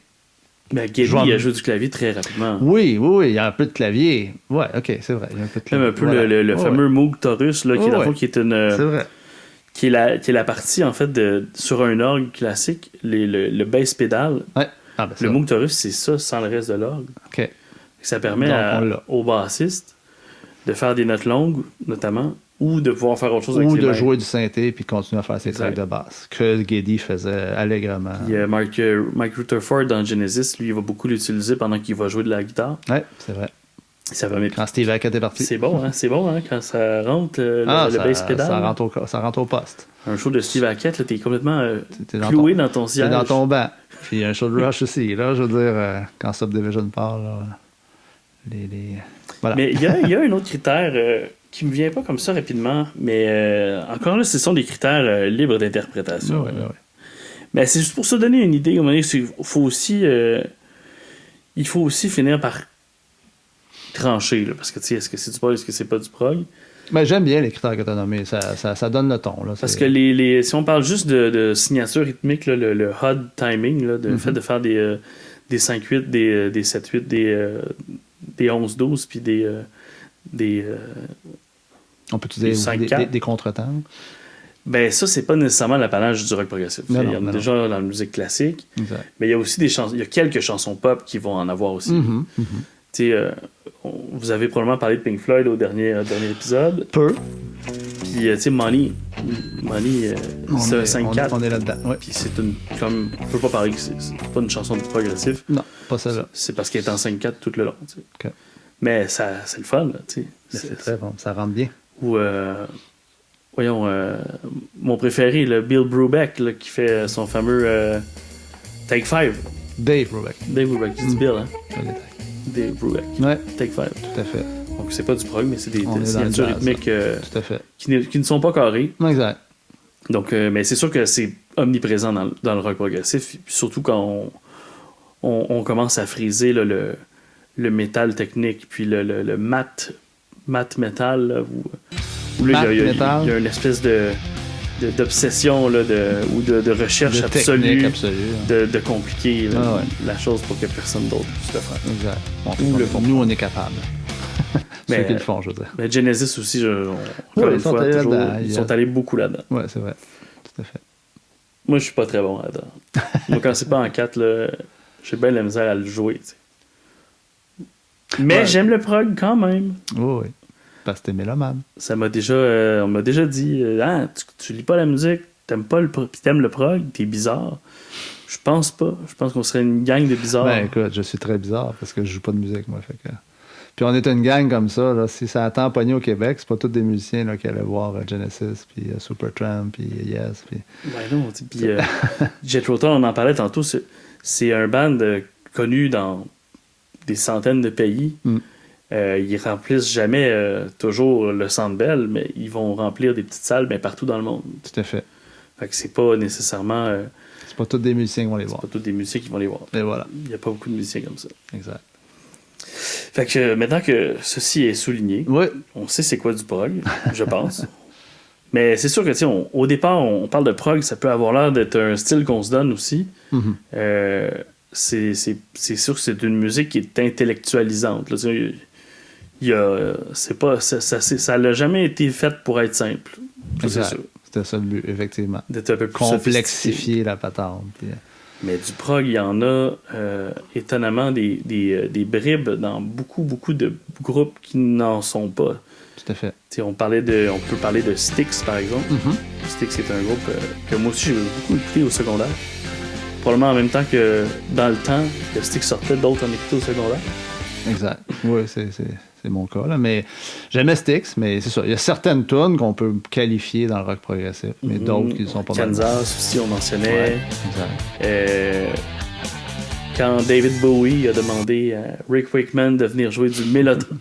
Geddy, il a joué du clavier très rapidement. Oui, il y a un peu de clavier. Ouais, ok, c'est vrai. Il y a un peu de clavier. Même un peu le fameux Moog Taurus, là, qui est une. C'est vrai. Qui est la partie, en fait, sur un orgue classique, le bass pédale. Ouais. Le Moog Taurus, c'est ça, sans le reste de l'orgue. OK. Ça permet au bassiste de faire des notes longues, notamment, ou de pouvoir faire autre chose avec ses mains. Ou de jouer du synthé puis continuer à faire ses tracks de basse, que Geddy faisait allègrement. Il y a Mike Rutherford dans Genesis, lui, il va beaucoup l'utiliser pendant qu'il va jouer de la guitare. Ouais, c'est vrai. Ça va quand Steve Hackett est parti. C'est bon, quand ça rentre le bass pédale. Ça rentre au poste. Un show de Steve Hackett, là, t'es complètement cloué dans ton siège. T'es dans ton banc. Puis un show de Rush aussi. Là, je veux dire, quand Subdivision parle, là, voilà. Mais il y a un autre critère qui me vient pas comme ça rapidement, mais encore là, ce sont des critères libres d'interprétation. Ouais. Mais c'est juste pour se donner une idée. Il faut aussi finir par trancher, là, parce que est-ce que c'est du prog, est-ce que c'est pas du prog? Ben, j'aime bien les critères que tu as nommés, ça donne le ton. Là, parce que si on parle juste de signature rythmique, là, le hard timing, là, le fait de faire des 5-8, des 7-8, des 11-12, puis des on peut utiliser des contretemps. Ben ça, c'est pas nécessairement l'apanage du rock progressif. Il y en a déjà dans la musique classique, exact. Mais il y a aussi il y a quelques chansons pop qui vont en avoir aussi. Vous avez probablement parlé de Pink Floyd au dernier épisode. Peu. Puis, Money, c'est un 5-4. On est là-dedans. Ouais. Puis c'est on peut pas parler que c'est pas une chanson de progressif. Non, pas celle-là. C'est parce qu'elle est en 5-4 tout le long. Okay. Mais c'est le fun, là. C'est très bon, ça rentre bien. Ou, voyons, mon préféré, le Bill Brubeck, là, qui fait son fameux Take 5. Dave Brubeck. Je dis Bill, hein? Dave Brubeck. Ouais. Take 5. Tout à fait. Donc, c'est pas du prog, mais c'est des signatures rythmiques tout à fait. qui ne sont pas carrées. Exact. Donc, mais c'est sûr que c'est omniprésent dans le rock progressif, surtout quand on commence à friser là, le métal technique, puis le mat metal, là, où là, il y a une espèce d'obsession là, ou de recherche absolue de compliquer la chose pour que personne d'autre puisse le faire. Exact. Nous, on est capable. Ceux qui le font, je veux dire. Mais Genesis aussi, ils sont allés beaucoup là-dedans. Oui, c'est vrai. Tout à fait. Moi, je suis pas très bon là-dedans. Moi, quand c'est pas en 4, là, j'ai bien la misère à le jouer. T'sais. Mais j'aime le prog quand même. Oui. Parce que t'es mélomane. On m'a déjà dit tu lis pas la musique, t'aimes le prog, t'es bizarre. Je pense pas. Je pense qu'on serait une gang de bizarres. Ben écoute, je suis très bizarre parce que je joue pas de musique, moi. Fait que... Puis on est une gang comme ça. Là, si ça attend pogné au Québec, c'est pas tous des musiciens là, qui allaient voir Genesis, puis Supertramp, puis Yes. Puis... Ben non, puis Jethro Tull, on en parlait tantôt, c'est un band connu dans des centaines de pays. Ils remplissent jamais toujours le Centre Bell, mais ils vont remplir des petites salles partout dans le monde. Tout à fait. Fait que c'est pas nécessairement... c'est pas tous des musiciens qui vont les voir. C'est pas tous des musiciens qui vont les voir. Et voilà. Il n'y a pas beaucoup de musiciens comme ça. Exact. Fait que maintenant que ceci est souligné, on sait c'est quoi du prog, je pense. Mais c'est sûr que, tu sais, au départ, on parle de prog, ça peut avoir l'air d'être un style qu'on se donne aussi. C'est sûr que c'est une musique qui est intellectualisante. Là, ça n'a jamais été fait pour être simple. C'est sûr. C'était ça le but, effectivement. D'être un peu plus complexifier la patente. Mais du prog, il y en a étonnamment des bribes dans beaucoup de groupes qui n'en sont pas. Tout à fait. On peut parler de Styx, par exemple. Styx est un groupe que moi aussi j'ai beaucoup écouté au secondaire. Probablement en même temps que dans le temps que Styx sortait, d'autres en écoutaient au secondaire. Exact. Oui, c'est mon cas. Là. Mais j'aimais Styx, mais c'est ça. Il y a certaines tunes qu'on peut qualifier dans le rock progressif, mais d'autres qui ne sont pas Kansas aussi, on mentionnait. Ouais, exact. Quand David Bowie a demandé à Rick Wakeman de venir jouer du Mellotron.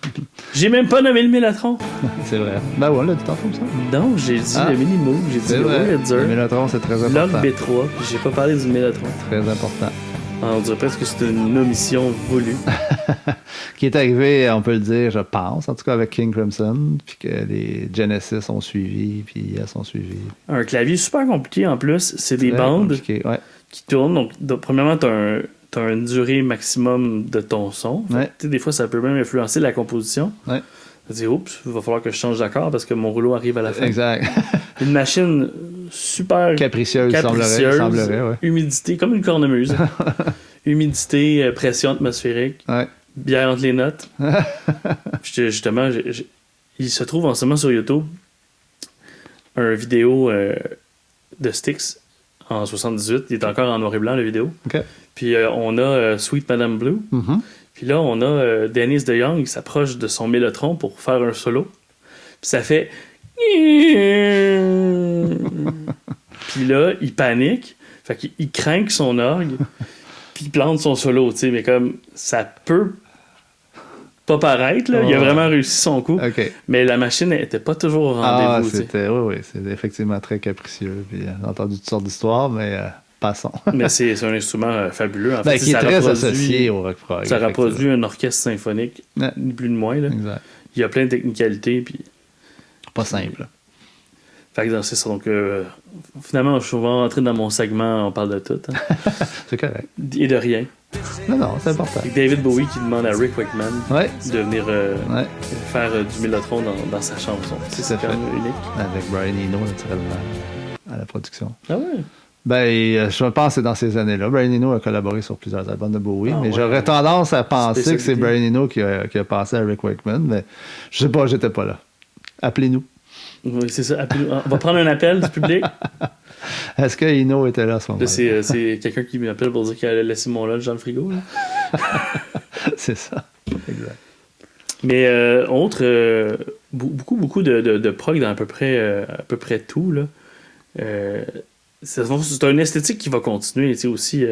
J'ai même pas nommé le Mellotron. C'est vrai. Ben ouais, là, tu t'en fous ça? Non, j'ai dit le Minimoog, j'ai dit le Wurlitzer. Le Mellotron, c'est très important. Log B3, j'ai pas parlé du Mellotron. Très important. On dirait presque que c'est une omission voulue. Qui est arrivé, on peut le dire, je pense, en tout cas avec King Crimson, puis que les Genesis ont suivi, puis Yes ont suivi. Un clavier super compliqué en plus, c'est des bandes qui tournent. Donc, premièrement, t'as une durée maximum de ton son. Des fois, ça peut même influencer la composition. Tu dis, oups, il va falloir que je change d'accord parce que mon rouleau arrive à la fin. Exact. Une machine super capricieuse semblerait, humidité, comme une cornemuse. Humidité, pression atmosphérique, bière entre les notes. Justement, il se trouve en ce moment sur YouTube une vidéo de Styx en 78. Il est encore en noir et blanc, la vidéo. Puis on a Sweet Madame Blue. Puis là, on a Dennis DeYoung qui s'approche de son Mellotron pour faire un solo. Puis ça fait... Puis là, il panique. Fait qu'il craint son orgue. Puis il plante son solo, tu sais. Mais comme, ça peut pas paraître, là. Il a vraiment réussi son coup. Mais la machine n'était pas toujours au rendez-vous. C'était effectivement très capricieux. Puis j'ai entendu toutes sortes d'histoires, mais... Passons. Mais c'est un instrument fabuleux. En fait, qui est très associé au rock prog. Ça reproduit un orchestre symphonique, ni plus ni moins. Là. Exact. Il y a plein de technicalités. Puis... Pas simple. Fait que c'est ça. Donc, finalement, je vais rentrer dans mon segment, on parle de tout. Hein. C'est correct. Et de rien. Non, c'est important. Et David Bowie qui demande à Rick Wakeman de venir faire du Mellotron dans sa chanson. C'est quand même unique. Avec Brian Eno, naturellement, à la production. Ah ouais? Ben, je pense que c'est dans ces années-là. Brian Eno a collaboré sur plusieurs albums de Bowie, mais j'aurais tendance à penser que c'est Brian Eno qui a passé à Rick Wakeman, mais je sais pas, j'étais pas là. Appelez-nous. Oui, c'est ça. Appelez-nous. On va prendre un appel du public. Est-ce que Eno était là à ce moment-là? C'est quelqu'un qui m'appelle pour dire qu'il allait laisser mon lunch dans le frigo. Là. C'est ça. Exact. Mais beaucoup de prog dans à peu près tout, là. C'est une esthétique qui va continuer aussi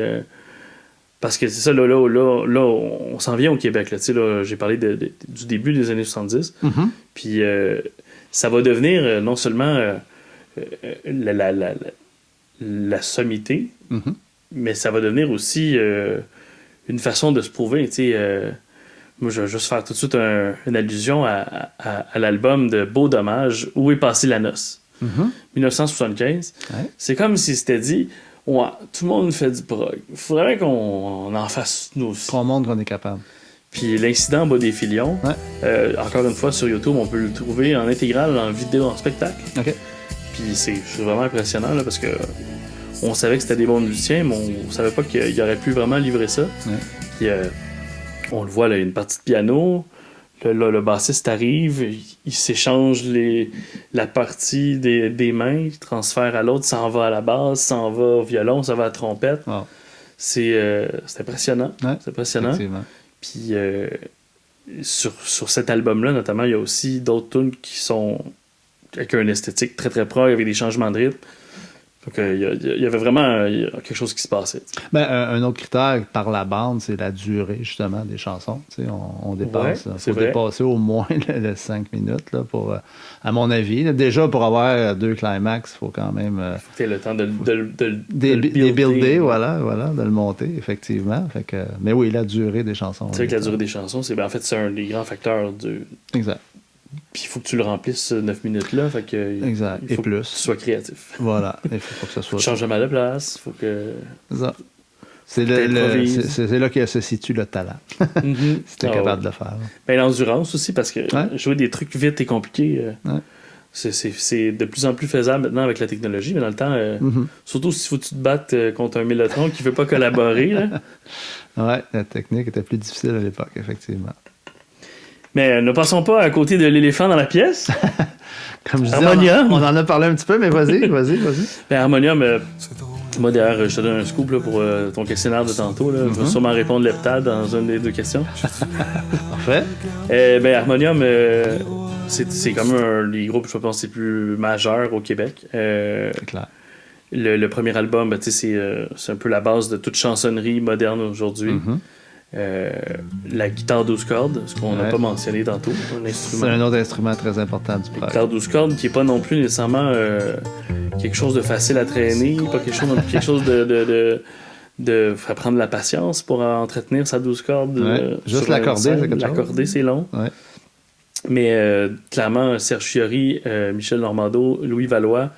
parce que c'est ça là on s'en vient au Québec là, j'ai parlé du début des années 70 puis ça va devenir non seulement la sommité mais ça va devenir aussi une façon de se prouver moi je vais juste faire tout de suite une allusion à l'album de Beau Dommage Où est passée la noce 1975. C'est comme si c'était dit tout le monde fait du prog. Il faudrait qu'on en fasse nous aussi. Qu'on montre qu'on est capable. Puis l'incident en bas des filions, encore une fois sur YouTube, on peut le trouver en intégrale, en vidéo, en spectacle. Puis c'est vraiment impressionnant là, parce que on savait que c'était des bons musiciens, mais on savait pas qu'il aurait pu vraiment livrer ça. Puis on le voit, là, il y a une partie de piano. Le bassiste arrive, il s'échange la partie des mains, il transfère à l'autre, s'en va à la basse, s'en va au violon, s'en va à la trompette. C'est impressionnant. C'est impressionnant. Puis sur cet album-là, notamment, il y a aussi d'autres tunes qui sont avec une esthétique très très prog, avec des changements de rythme. Donc, il y avait vraiment quelque chose qui se passait. Ben, un autre critère par la bande, c'est la durée, justement, des chansons. On dépasse. Il faut dépasser au moins les 5 minutes, là, pour, à mon avis. Là, déjà, pour avoir 2 climax, il faut quand même... faut que tu aies le temps de le builder, voilà, de le monter, effectivement. Fait que, mais oui, la durée des chansons. C'est vrai que la durée des chansons, en fait, c'est un des grands facteurs du... Exact. Puis il faut que tu le remplisses 9 minutes-là. Fait que exact. Il faut et plus. Que tu sois créatif. Voilà. Il faut que ça soit. Tu changes jamais de place. Il faut que. C'est là que se situe le talent. Si tu es capable de le faire. Ben, l'endurance aussi, parce que jouer des trucs vite et compliqués, c'est de plus en plus faisable maintenant avec la technologie. Mais dans le temps, surtout s'il faut que tu te battes contre un Mellotron qui ne veut pas collaborer. Oui, la technique était plus difficile à l'époque, effectivement. Mais ne passons pas à côté de l'éléphant dans la pièce. Comme je disais, on en a parlé un petit peu, mais vas-y. Ben, Harmonium, moi d'ailleurs, je te donne un scoop là, pour ton questionnaire de tantôt. Là. Je vais sûrement répondre leptade dans une des 2 questions. Parfait. Ben, Harmonium, c'est comme un des groupes, je pense, les plus majeurs au Québec. C'est clair. Le premier album, ben, c'est un peu la base de toute chansonnerie moderne aujourd'hui. La guitare 12 cordes, ce qu'on n'a pas mentionné tantôt, c'est un autre instrument très important du projet. La guitare 12 cordes qui n'est pas non plus nécessairement quelque chose de facile à traîner, pas quelque chose de faire prendre la patience pour entretenir sa 12 cordes. Juste l'accorder, c'est quelque chose. L'accorder, c'est long. Mais clairement, Serge Fiori, Michel Normando, Louis Valois,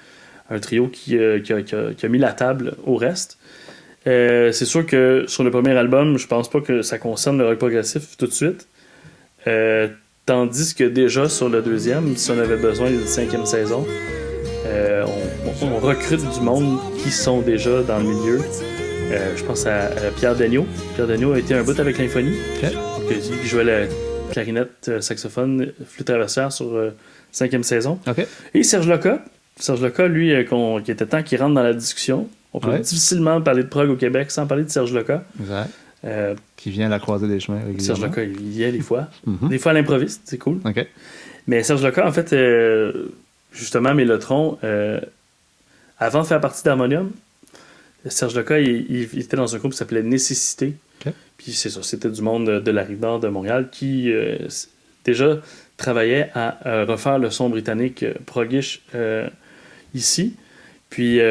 un trio qui a mis la table au reste. C'est sûr que sur le premier album, je pense pas que ça concerne le rock progressif tout de suite. Tandis que déjà sur le deuxième, si on avait besoin d'une 5e saison, on recrute du monde qui sont déjà dans le milieu. Je pense à Pierre Dagneau. Pierre Dagneau a été un bout avec l'Infonie. Il jouait la clarinette, saxophone, flûte traversière sur 5e saison. Et Serge Loca. Serge Loca, lui, qui était temps qu'il rentre dans la discussion. On peut difficilement parler de prog au Québec sans parler de Serge Loca. Exact. Qui vient à la croisée des chemins régulièrement. Serge Loca, il y est des fois. Des fois à l'improviste, c'est cool. Mais Serge Loca, en fait, justement, Mellotron, avant de faire partie d'Harmonium, Serge Loca, il était dans un groupe qui s'appelait Nécessité. Puis c'est ça, c'était du monde de la Rive-Nord de Montréal qui déjà travaillait à refaire le son britannique progish ici. Puis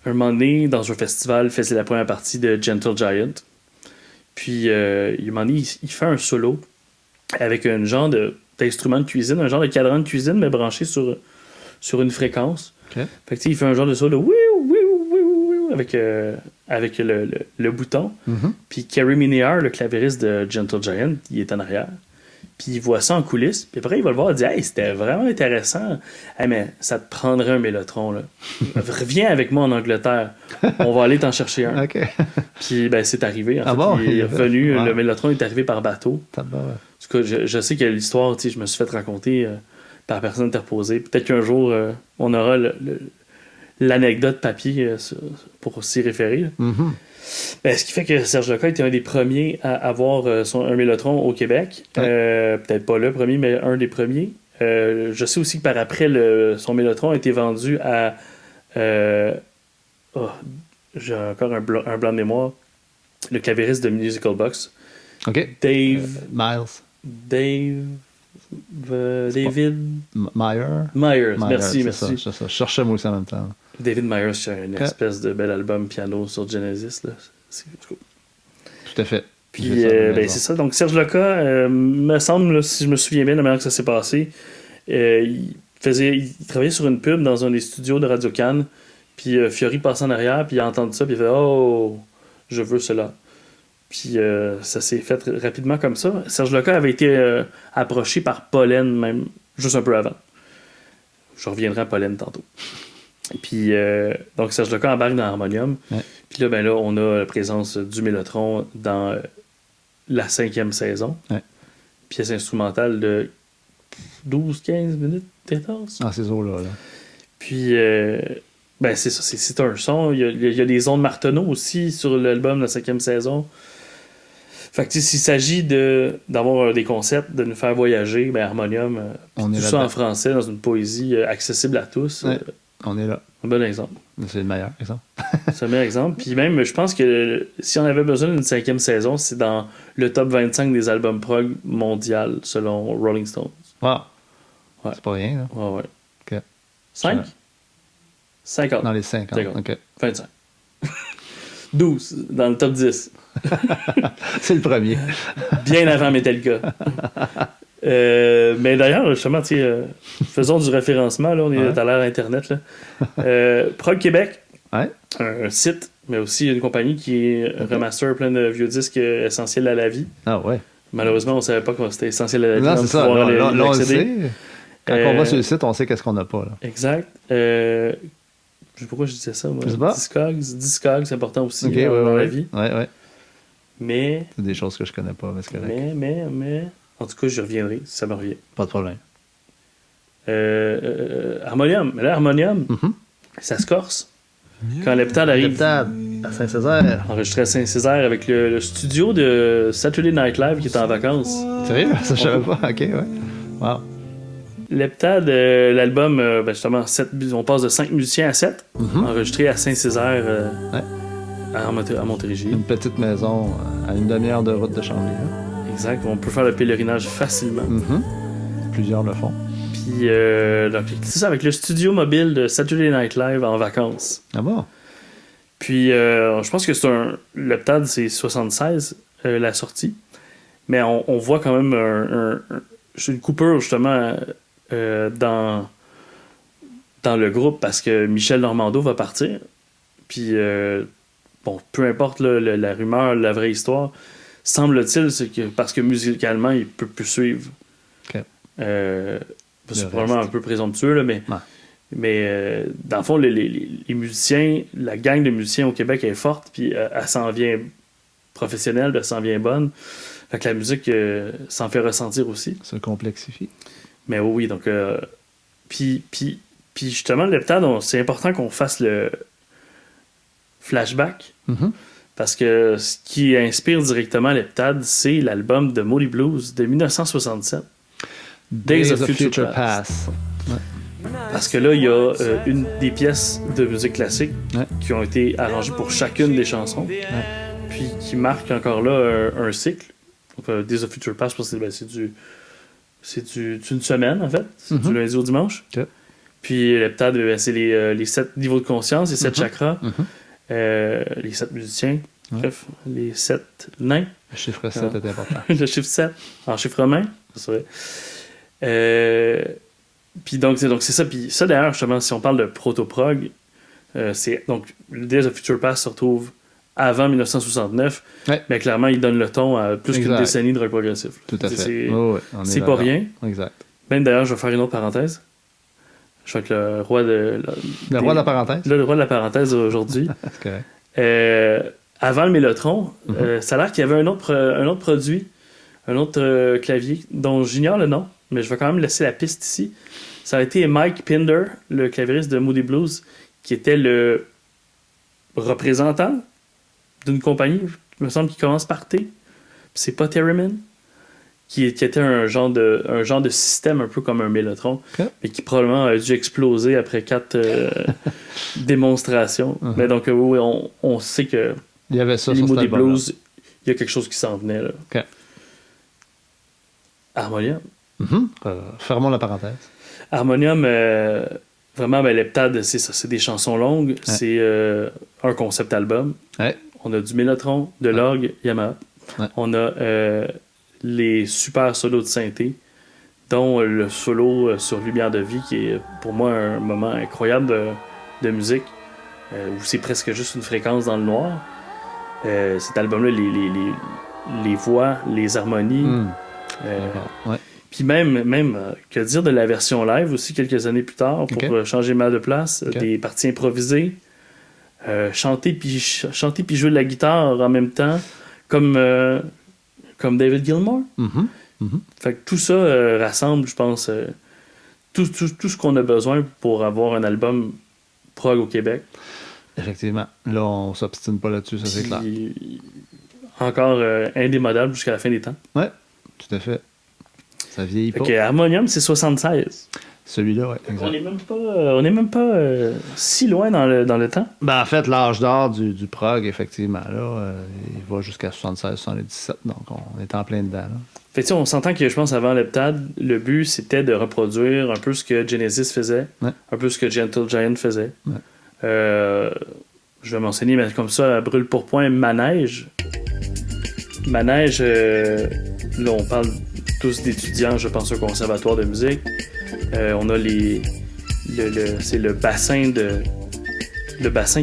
un moment donné, dans un festival, il faisait la première partie de Gentle Giant. Puis, un moment donné, il fait un solo avec un genre d'instrument de cuisine, un genre de cadran de cuisine, mais branché sur une fréquence. Fait que, il fait un genre de solo avec le bouton. Puis Kerry Miniar, le clavieriste de Gentle Giant, il est en arrière. Puis il voit ça en coulisses. Puis après, il va le voir et dire « Hey, c'était vraiment intéressant. Hey, mais ça te prendrait un Mellotron, là. Reviens avec moi en Angleterre. On va aller t'en chercher un. » Puis ben, c'est arrivé. Il est revenu. Le Mellotron est arrivé par bateau. En tout cas, je sais que l'histoire, je me suis fait raconter par personne interposée. Peut-être qu'un jour, on aura l'anecdote papier pour s'y référer. Ben, ce qui fait que Serge Loca était un des premiers à avoir un Mellotron au Québec. Peut-être pas le premier, mais un des premiers. Je sais aussi que par après, son Mellotron a été vendu à... j'ai encore un blanc de mémoire. Le clavieriste de Musical Box. David... Myers, merci. Ça. Je cherchais moi aussi en même temps. David Myers, c'est une espèce de bel album piano sur Genesis. Là. C'est cool. Tout à fait. Puis, c'est ça. Donc, Serge Loca, me semble, là, si je me souviens bien de la manière que ça s'est passé, il travaillait sur une pub dans un des studios de Radio-Can. Puis, Fiori passe en arrière, puis il a entendu ça, puis il fait « Oh, je veux cela ». Puis ça s'est fait rapidement comme ça. Serge Loca avait été approché par Pollen, même, juste un peu avant. Je reviendrai à Pollen tantôt. Puis, donc, Serge Loca embarque dans Harmonium. Puis là, on a la présence du Mellotron dans la 5e saison. Pièce instrumentale de 12-15 minutes, 14. Ah, ces eaux-là. Puis, c'est ça. C'est un son. Il y a des ondes Martenot aussi sur l'album de la 5e saison. Fait que s'il s'agit d'avoir des concepts, de nous faire voyager, Harmonium, tout ça en français, dans une poésie accessible à tous. On est là. Un bon exemple. C'est le meilleur exemple. C'est le meilleur exemple. Puis même, je pense que si on avait besoin d'une 5e saison, c'est dans le top 25 des albums prog mondial, selon Rolling Stones. Wow. Ouais. C'est pas rien, là. Ouais. OK. 5? 50. Dans les 50. 50. OK. 25. 12 dans le top 10. C'est le premier. Bien avant Metallica. Mais d'ailleurs, justement, faisons du référencement. Là, on est à l'ère Internet. Là. Prog Québec, un site, mais aussi une compagnie qui remaster plein de vieux disques essentiels à la vie. Ah ouais. Malheureusement, on ne savait pas que c'était essentiel à la vie. Non, c'est ça. Là, on le sait. Quand on va sur le site, on sait qu'est-ce qu'on n'a pas. Là. Exact. Je sais pas pourquoi je disais ça. Moi. Discogs, c'est important aussi dans la vie. Ouais. Mais... C'est des choses que je connais pas, mais c'est correct. Mais... En tout cas, je reviendrai si ça me revient. Pas de problème. Harmonium. Mais là, Harmonium, ça se corse. Quand Leptade arrive. Leptade, à Saint-Césaire. Enregistré à Saint-Césaire avec le studio de Saturday Night Live qui est en vacances. Sérieux? Ça, je savais pas. OK, ouais. Wow. Leptade, l'album, justement, on passe de 5 musiciens à 7, enregistré à Saint-Césaire, à Montérégie. Une petite maison à une demi-heure de route de Chambly. Là. Exact, on peut faire le pèlerinage facilement. Plusieurs le font. Puis, donc, c'est ça, avec le studio mobile de Saturday Night Live en vacances. Ah bon? Puis, je pense que c'est Leptade, c'est 76, la sortie. Mais on voit quand même une coupure, justement, dans le groupe, parce que Michel Normando va partir. Puis, peu importe la rumeur, la vraie histoire, semble-t-il, c'est que parce que musicalement, il peut plus suivre. OK. C'est probablement un peu présomptueux, là, mais dans le fond, les musiciens, la gang de musiciens au Québec est forte, puis elle s'en vient professionnelle, elle s'en vient bonne. Fait que la musique s'en fait ressentir aussi. Ça complexifie. Mais oui, donc... Puis justement, Leptade, c'est important qu'on fasse le flashback. Parce que ce qui inspire directement Leptade, c'est l'album de Moody Blues de 1967. Days of Future Past. Parce que là, il y a une des pièces de musique classique qui ont été arrangées pour chacune des chansons. Puis qui marque encore là un cycle. Donc, Days of Future Past, je pense que c'est une semaine, en fait. C'est du lundi au dimanche. Okay. Puis Leptade, c'est les 7 niveaux de conscience, les 7 chakras, les 7 musiciens, bref, les 7 nains. Le chiffre 7 est important. Le chiffre 7, en chiffre romain, c'est vrai. Puis donc c'est ça. Puis ça, d'ailleurs, justement, si on parle de proto-prog, donc le Days of Future Past se retrouve avant 1969, mais clairement, il donne le ton à plus qu'une décennie de rock progressif. Tout à fait. C'est pas rien. Exact. Même d'ailleurs, je vais faire une autre parenthèse. Je vais être le roi de... Le roi de la parenthèse? Le roi de la parenthèse aujourd'hui. C'est correct. Avant le Mélotron, ça a l'air qu'il y avait un autre produit, un autre clavier, dont j'ignore le nom, mais je vais quand même laisser la piste ici. Ça a été Mike Pinder, le clavieriste de Moody Blues, qui était le représentant d'une compagnie, il me semble, qui commence par T. C'est pas Theremin, qui était un genre de système un peu comme un Mélotron, mais qui probablement a dû exploser après 4 démonstrations. Mais donc, oui, on sait que il y avait ça les sur Moody cet album-là. Blues, il y a quelque chose qui s'en venait. Là. Harmonium. Fermons la parenthèse. Harmonium, vraiment, Leptade, c'est ça. C'est des chansons longues. C'est un concept album. On a du Mélotron, de l'orgue, Yamaha. On a les super solos de synthé, dont le solo sur Lumière de vie, qui est pour moi un moment incroyable de musique, où c'est presque juste une fréquence dans le noir. Cet album-là, les voix, les harmonies. Puis même que dire de la version live aussi, quelques années plus tard, pour changer mal de place, des parties improvisées, chanter puis jouer de la guitare en même temps, comme David Gilmour. Fait que tout ça rassemble, je pense, tout ce qu'on a besoin pour avoir un album prog au Québec. Effectivement. Là, on s'obstine pas là-dessus, ça c'est clair. Encore indémodable jusqu'à la fin des temps. Ouais, tout à fait. Ça vieillit pas. Harmonium, c'est 76. Celui-là, oui, exact. On n'est même pas si loin dans le temps. Ben, en fait, l'âge d'or du prog, effectivement, là, il va jusqu'à 76-77, donc on est en plein dedans. Là. Fait que, on s'entend que, je pense, avant l'heptade, le but, c'était de reproduire un peu ce que Genesis faisait, un peu ce que Gentle Giant faisait. Ouais. Je vais m'enseigner, mais comme ça, à brûle pour point, Manège. Manège, là, on parle tous d'étudiants, je pense, au conservatoire de musique. On a c'est le bassin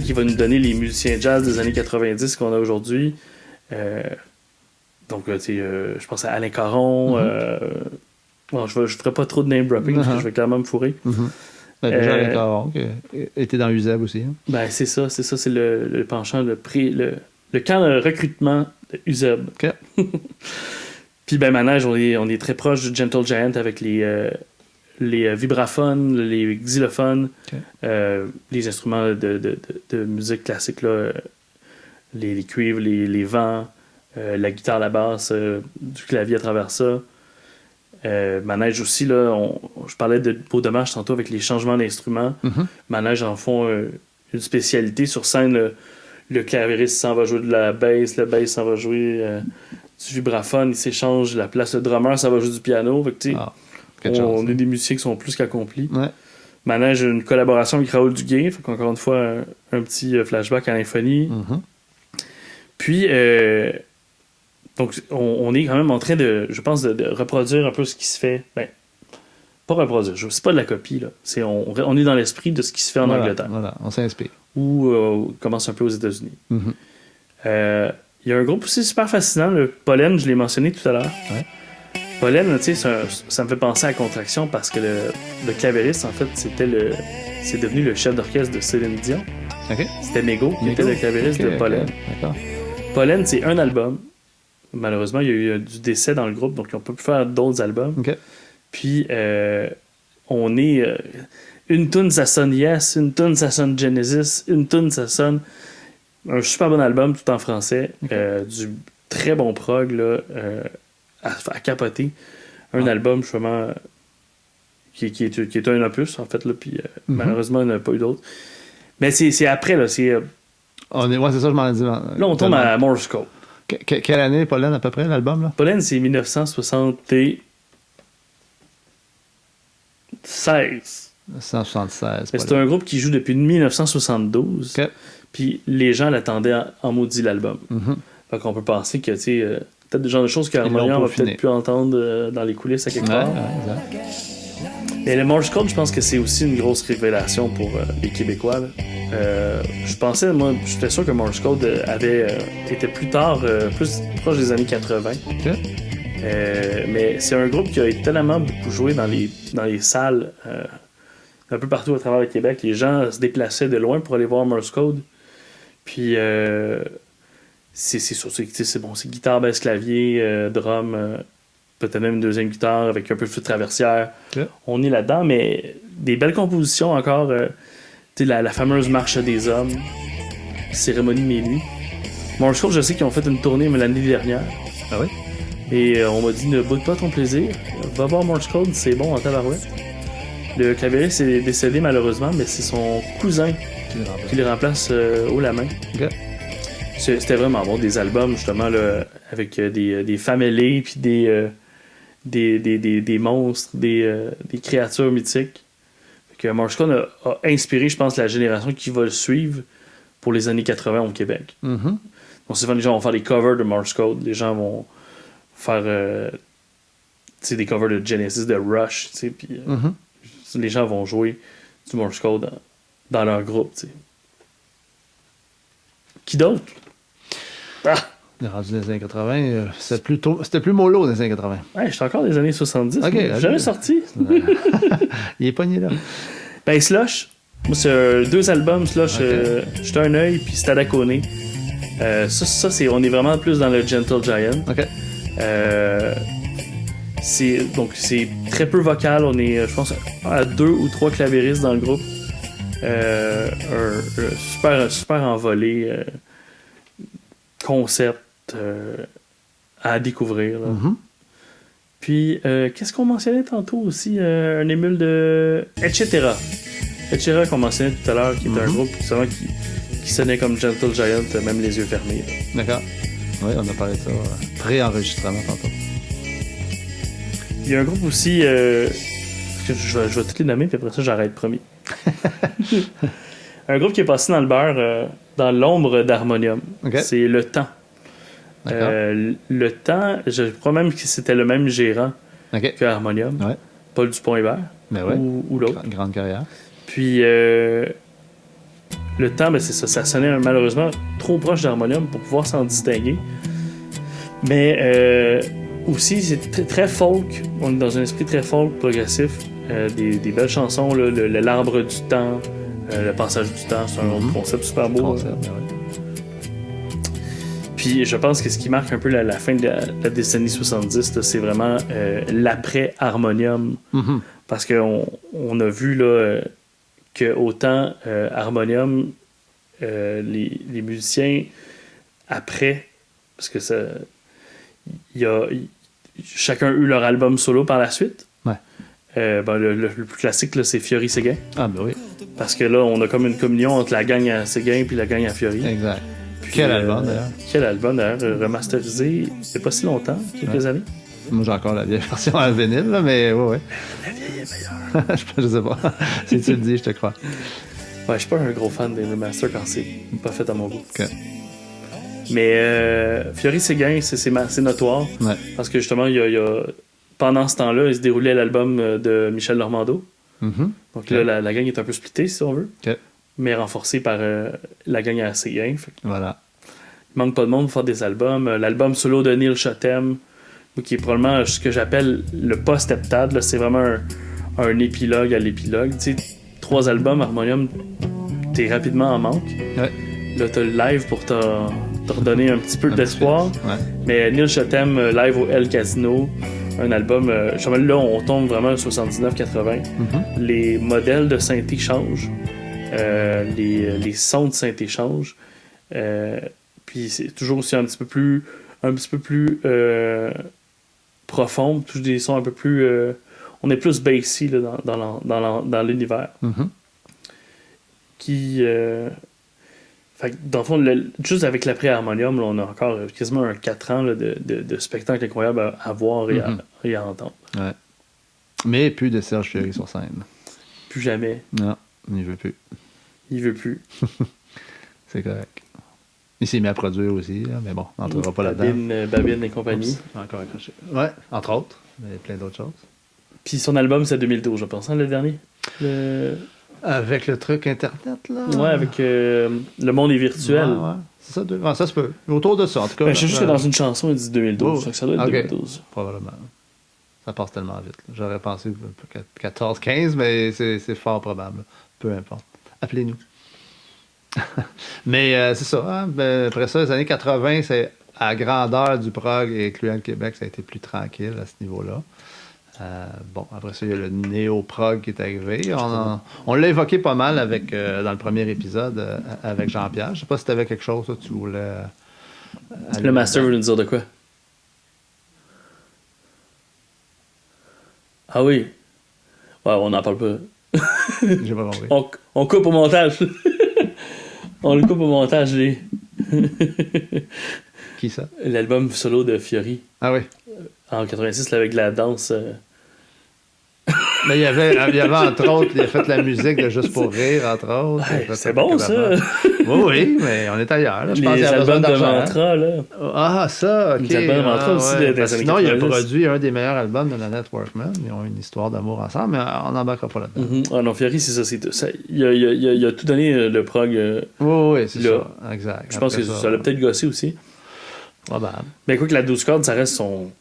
qui va nous donner les musiciens jazz des années 90 qu'on a aujourd'hui. Donc, je pense à Alain Caron. Bon, je ne ferai pas trop de name dropping parce que je vais clairement me fourrer. Déjà Alain Caron, qui était dans USEB aussi. Hein. Ben, c'est ça. C'est le penchant, le camp de recrutement de USEB. OK. Puis, ben, Manège, on est très proche du Gentle Giant avec les vibraphones, les xylophones, les instruments de musique classique, là, les cuivres, les vents, la guitare, la basse, du clavier à travers ça. Manège aussi, là, je parlais de Beau Dommage tantôt avec les changements d'instruments. Manège en font une spécialité sur scène. Le clavieriste s'en va jouer de la bass, le bass s'en va jouer du vibraphone, il s'échange la place, le drummer s'en va jouer du piano. Fait que, on est des musiciens qui sont plus qu'accomplis. Ouais. Manège une collaboration avec Raoul Duguay, fait qu'encore une fois, un petit flashback à l'infonie. Puis, donc, on est quand même en train je pense, de reproduire un peu ce qui se fait. Ben, pas reproduire, c'est pas de la copie, là. On est dans l'esprit de ce qui se fait en Angleterre. Voilà, on s'inspire. Ou on commence un peu aux États-Unis. Il y a un groupe aussi super fascinant, le Pollen, je l'ai mentionné tout à l'heure. Ouais. Pollen, tu sais, ça me fait penser à Contraction parce que le clavieriste, en fait, c'est devenu le chef d'orchestre de Céline Dion. Okay. C'était Mégo, qui était le clavieriste de Pollen. D'accord. Pollen, c'est un album. Malheureusement, il y a eu du décès dans le groupe, donc on peut plus faire d'autres albums. Okay. Puis, on est... une tune, ça sonne Yes, une tune, ça sonne Genesis, une tune, ça sonne... Un super bon album, tout en français. Du très bon prog, là, à capoter. Un album, justement, qui est un opus, en fait, là, puis malheureusement, il n'y en a pas eu d'autres. Mais c'est après, là, c'est... ouais, c'est ça, je m'en ai dit. Là, on tombe à Morse Code. Quelle année, Pollen, à peu près, l'album, là? Pollen, c'est 1976. 1976. C'est un groupe qui joue depuis 1972. Okay. Puis les gens l'attendaient en maudit, l'album. Fait qu'on peut penser que, tu sais, peut-être des genres de choses qu'Harmonium va peut-être plus entendre dans les coulisses à quelque part. Ouais, mais le Morse Code, je pense que c'est aussi une grosse révélation pour les Québécois. J'étais sûr que Morse Code était plus tard, plus proche des années 80. Okay. Mais c'est un groupe qui a tellement beaucoup joué dans les salles un peu partout à travers le Québec. Les gens se déplaçaient de loin pour aller voir Morse Code. Puis c'est bon, c'est guitare, basse, clavier, drum, peut-être même une deuxième guitare avec un peu de flûte traversière. Okay. On est là-dedans, mais des belles compositions encore. La fameuse Marche des Hommes, Cérémonie de minuit. Morse Code, je sais qu'ils ont fait une tournée mais l'année dernière. Ah oui? Et on m'a dit, ne boude pas ton plaisir. Va voir Morse Code, c'est bon en tabarouette. Le clavieriste est décédé malheureusement, mais c'est son cousin qui le remplace haut la main. Okay. C'était vraiment bon, des albums justement là, avec des femmes ailées puis des monstres, des créatures mythiques. Que Morse Code a inspiré, je pense, la génération qui va le suivre pour les années 80 au Québec. Donc souvent les gens vont faire des covers de Morse Code, les gens vont faire des covers de Genesis, de Rush, puis les gens vont jouer du Morse Code dans leur groupe. T'sais. Qui d'autre? Rendu dans les années 80, c'était plus mollo dans les années 80. Ouais, j'étais encore des années 70. Okay, jamais sorti. Il est pogné là. Ben, Slush. Moi, c'est 2 albums, Slush. J'étais un œil, puis Stadacone. Ça, on est vraiment plus dans le Gentle Giant. OK. Donc, c'est très peu vocal. On est, je pense, à 2 ou 3 clavéristes dans le groupe. Un super envolé. Concept à découvrir. Là. Puis, qu'est-ce qu'on mentionnait tantôt aussi? Un émule de Etc. Etc. qu'on mentionnait tout à l'heure, qui est un groupe justement, qui sonnait comme Gentle Giant, même les yeux fermés. Là. D'accord. Oui, on a parlé de ça. Pré-enregistrement tantôt. Il y a un groupe aussi... je vais toutes les nommer, puis après ça, j'arrête, promis. Un groupe qui est passé dans le beurre, dans l'ombre d'Harmonium. Okay. C'est Le Temps. Le Temps, je crois même que c'était le même gérant que Harmonium. Ouais. Paul Dupont-Hébert. Ou l'autre. Grande carrière. Puis, Le Temps, c'est ça. Ça sonnait malheureusement trop proche d'Harmonium pour pouvoir s'en distinguer. Mais aussi, c'est très, très folk. On est dans un esprit très folk, progressif. Des belles chansons, là, L'Arbre du Temps, Le Passage du Temps, c'est un autre concept super beau. Puis je pense que ce qui marque un peu la fin de la décennie 70, là, c'est vraiment l'après-Harmonium. Parce qu'on a vu là, que autant Harmonium, les musiciens, après, parce que ça, chacun a eu leur album solo par la suite. Le plus classique, là, c'est Fiori Séguin. Ah, ben oui. Parce que là, on a comme une communion entre la gang à Séguin et la gang à Fiori. Exact. Puis, quel album, d'ailleurs? Quel album, d'ailleurs, remasterisé, c'est pas si longtemps, quelques années. Moi, j'ai encore la vieille version à vinyle, là, mais ouais. La vieille est meilleure. Je sais pas. Si tu le dis, je te crois. Ouais, je suis pas un gros fan des remasters quand c'est pas fait à mon goût. Okay. Mais Fiori Séguin, c'est notoire. Ouais. Parce que justement, il y a pendant ce temps-là, il se déroulait l'album de Michel Normando. Donc là, la gang est un peu splittée, si on veut. Mais renforcée par la gang à Séguin. Voilà. Il manque pas de monde pour faire des albums. L'album solo de Neil Chotem, qui est probablement ce que j'appelle le post-heptade. Là, c'est vraiment un épilogue à l'épilogue. Tu sais, 3 albums, Harmonium, t'es rapidement en manque. Ouais. Là, t'as le live pour te redonner un petit peu d'espoir. Ouais. Mais Neil Chotem, live au El Casino, un album... là, on tombe vraiment à 79-80. Les modèles de synthé changent. Les sons de synthé changent. Puis c'est toujours aussi un petit peu plus profond, toujours des sons un peu plus... on est plus bassy là, dans l'univers. Qui... Fait que, dans le fond, juste avec l'après-harmonium, là, on a encore quasiment 4 ans là, de spectacle incroyable à voir et à entendre. Ouais. Mais plus de Serge Fiori sur scène. Plus jamais. Non, il veut plus. Il veut plus. C'est correct. Il s'est mis à produire aussi, là, mais bon, on n'entrera pas là-dedans. Babine et compagnie. Encore accroché. Ouais, entre autres, mais plein d'autres choses. Puis son album, c'est 2012, je pense, hein, le dernier. Avec le truc Internet, là. Ouais, avec Le Monde est virtuel. Ouais. C'est ça, ça se peut. Autour de ça, en tout cas. Je sais juste que dans une chanson, il dit 2012. Donc ça doit être 2012. Probablement. Ça passe tellement vite. Là. J'aurais pensé 14, 15, mais c'est fort probable. Peu importe. Appelez-nous. Mais c'est ça. Hein? Ben, après ça, les années 80, c'est à la grandeur du prog, incluant le Québec, ça a été plus tranquille à ce niveau-là. Après ça, il y a le néo-prog qui est arrivé. On l'a évoqué pas mal avec dans le premier épisode avec Jean-Pierre. Je sais pas si tu avais quelque chose, tu voulais... le master veut nous dire de quoi? Ah oui. Ouais, on n'en parle pas. J'ai pas compris. On coupe au montage. On le coupe au montage, Qui ça? L'album solo de Fiori. Ah oui. En 86, là, avec la danse... Mais il y avait entre autres, il a fait la musique de Juste pour rire, entre autres. Ouais, c'est bon, ça! Oui, mais on est ailleurs. Là. Je pense les albums de Mantra, là. Ah, ça, OK. Les albums de Mantra aussi des années sinon, 90. Il a produit un des meilleurs albums de Nanette Workman. Ils ont une histoire d'amour ensemble, mais on n'embarquera pas là-dedans. Ah non, Fiori, c'est ça. Il a tout donné, le prog. Oui, c'est ça. Exact. Je pense que ça l'a peut-être gossé aussi. Probable. Mais écoute, la 12 cordes, ça reste son...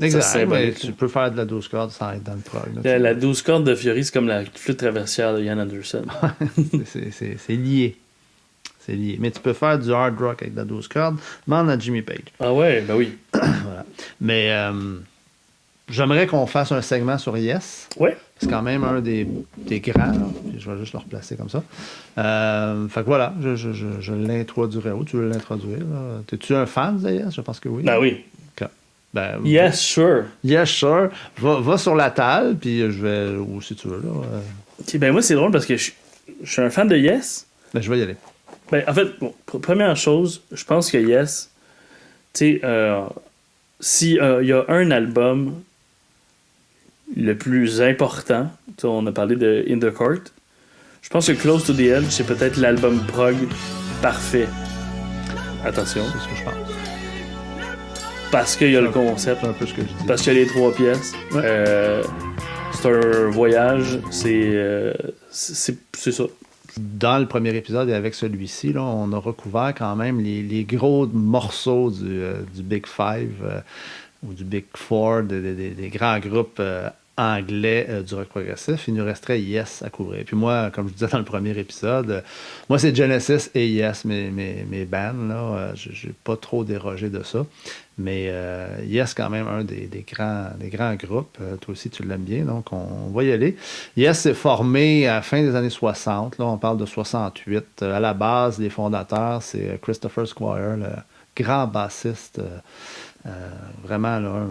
Exact, mais tu peux faire de la 12 cordes sans être dans le prog. La 12 cordes de Fiori, c'est comme la flûte traversière de Ian Anderson. c'est lié. C'est lié. Mais tu peux faire du hard rock avec de la 12 cordes. Demande à Jimmy Page. Ah ouais, ben oui. Voilà. Mais j'aimerais qu'on fasse un segment sur Yes. Ouais. C'est quand même un des grands. Là. Je vais juste le replacer comme ça. Fait que voilà, je l'introduirai. Où tu veux l'introduire? Là? Es-tu un fan de Yes? Je pense que oui. Ben oui. Okay. Ben, Yes, sure. Yes, sure. Va sur la table, puis je vais... Ou si tu veux, là. Ok, ben moi, c'est drôle parce que je suis un fan de Yes. Ben, je vais y aller. Ben, en fait, bon, première chose, je pense que Yes, tu sais, si il y a un album le plus important, on a parlé de In the Court, je pense que Close to the Edge, c'est peut-être l'album prog parfait. Attention. C'est ce que je pense. Parce qu'il y a le concept. C'est un peu ce que je dis. Parce qu'il y a les 3 pièces. Ouais. C'est un voyage. C'est ça. Dans le premier épisode et avec celui-ci, là, on a recouvert quand même les gros morceaux du Big Five ou du Big Four, des grands groupes anglais du rock progressif. Il nous resterait Yes à couvrir. Puis moi, comme je disais dans le premier épisode, moi c'est Genesis et Yes, mes bands. Là, j'ai pas trop dérogé de ça. Mais Yes, quand même, un des grands groupes. Toi aussi, tu l'aimes bien, donc on va y aller. Yes s'est formé à la fin des années 60. Là, on parle de 68. À la base, les fondateurs, c'est Christopher Squire, le grand bassiste. Vraiment, là,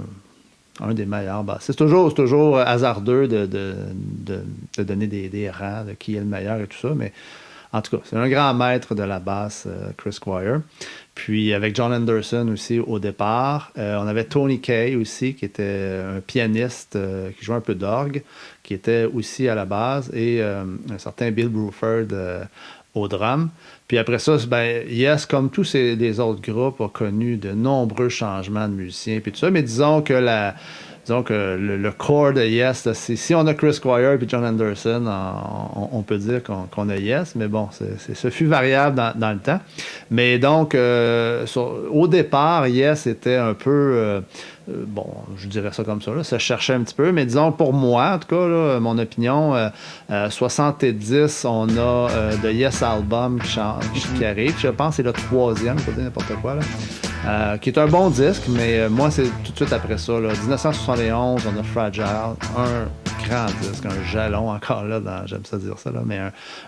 un des meilleurs bassistes. C'est toujours hasardeux de donner des rangs de qui est le meilleur et tout ça, mais en tout cas, c'est un grand maître de la basse, Chris Squire. Puis avec John Anderson aussi au départ. On avait Tony Kaye aussi, qui était un pianiste qui jouait un peu d'orgue, qui était aussi à la base, et un certain Bill Bruford au drum. Puis après ça, ben, Yes, comme tous les autres groupes, a connu de nombreux changements de musiciens, puis tout ça, mais disons que le core de Yes, là, si on a Chris Squire et John Anderson, on peut dire qu'on a Yes, mais bon, ce fut variable dans le temps. Mais donc, au départ, Yes était un peu... bon, je dirais ça comme ça, là, ça cherchait un petit peu, mais disons pour moi, en tout cas, là, mon opinion, 70, on a The Yes Album qui arrive. Je pense que c'est le 3e, je peux dire n'importe quoi, là, qui est un bon disque, mais moi, c'est tout de suite après ça. Là, 1971, on a Fragile, un grand disque, un jalon encore là, j'aime ça dire ça, là, mais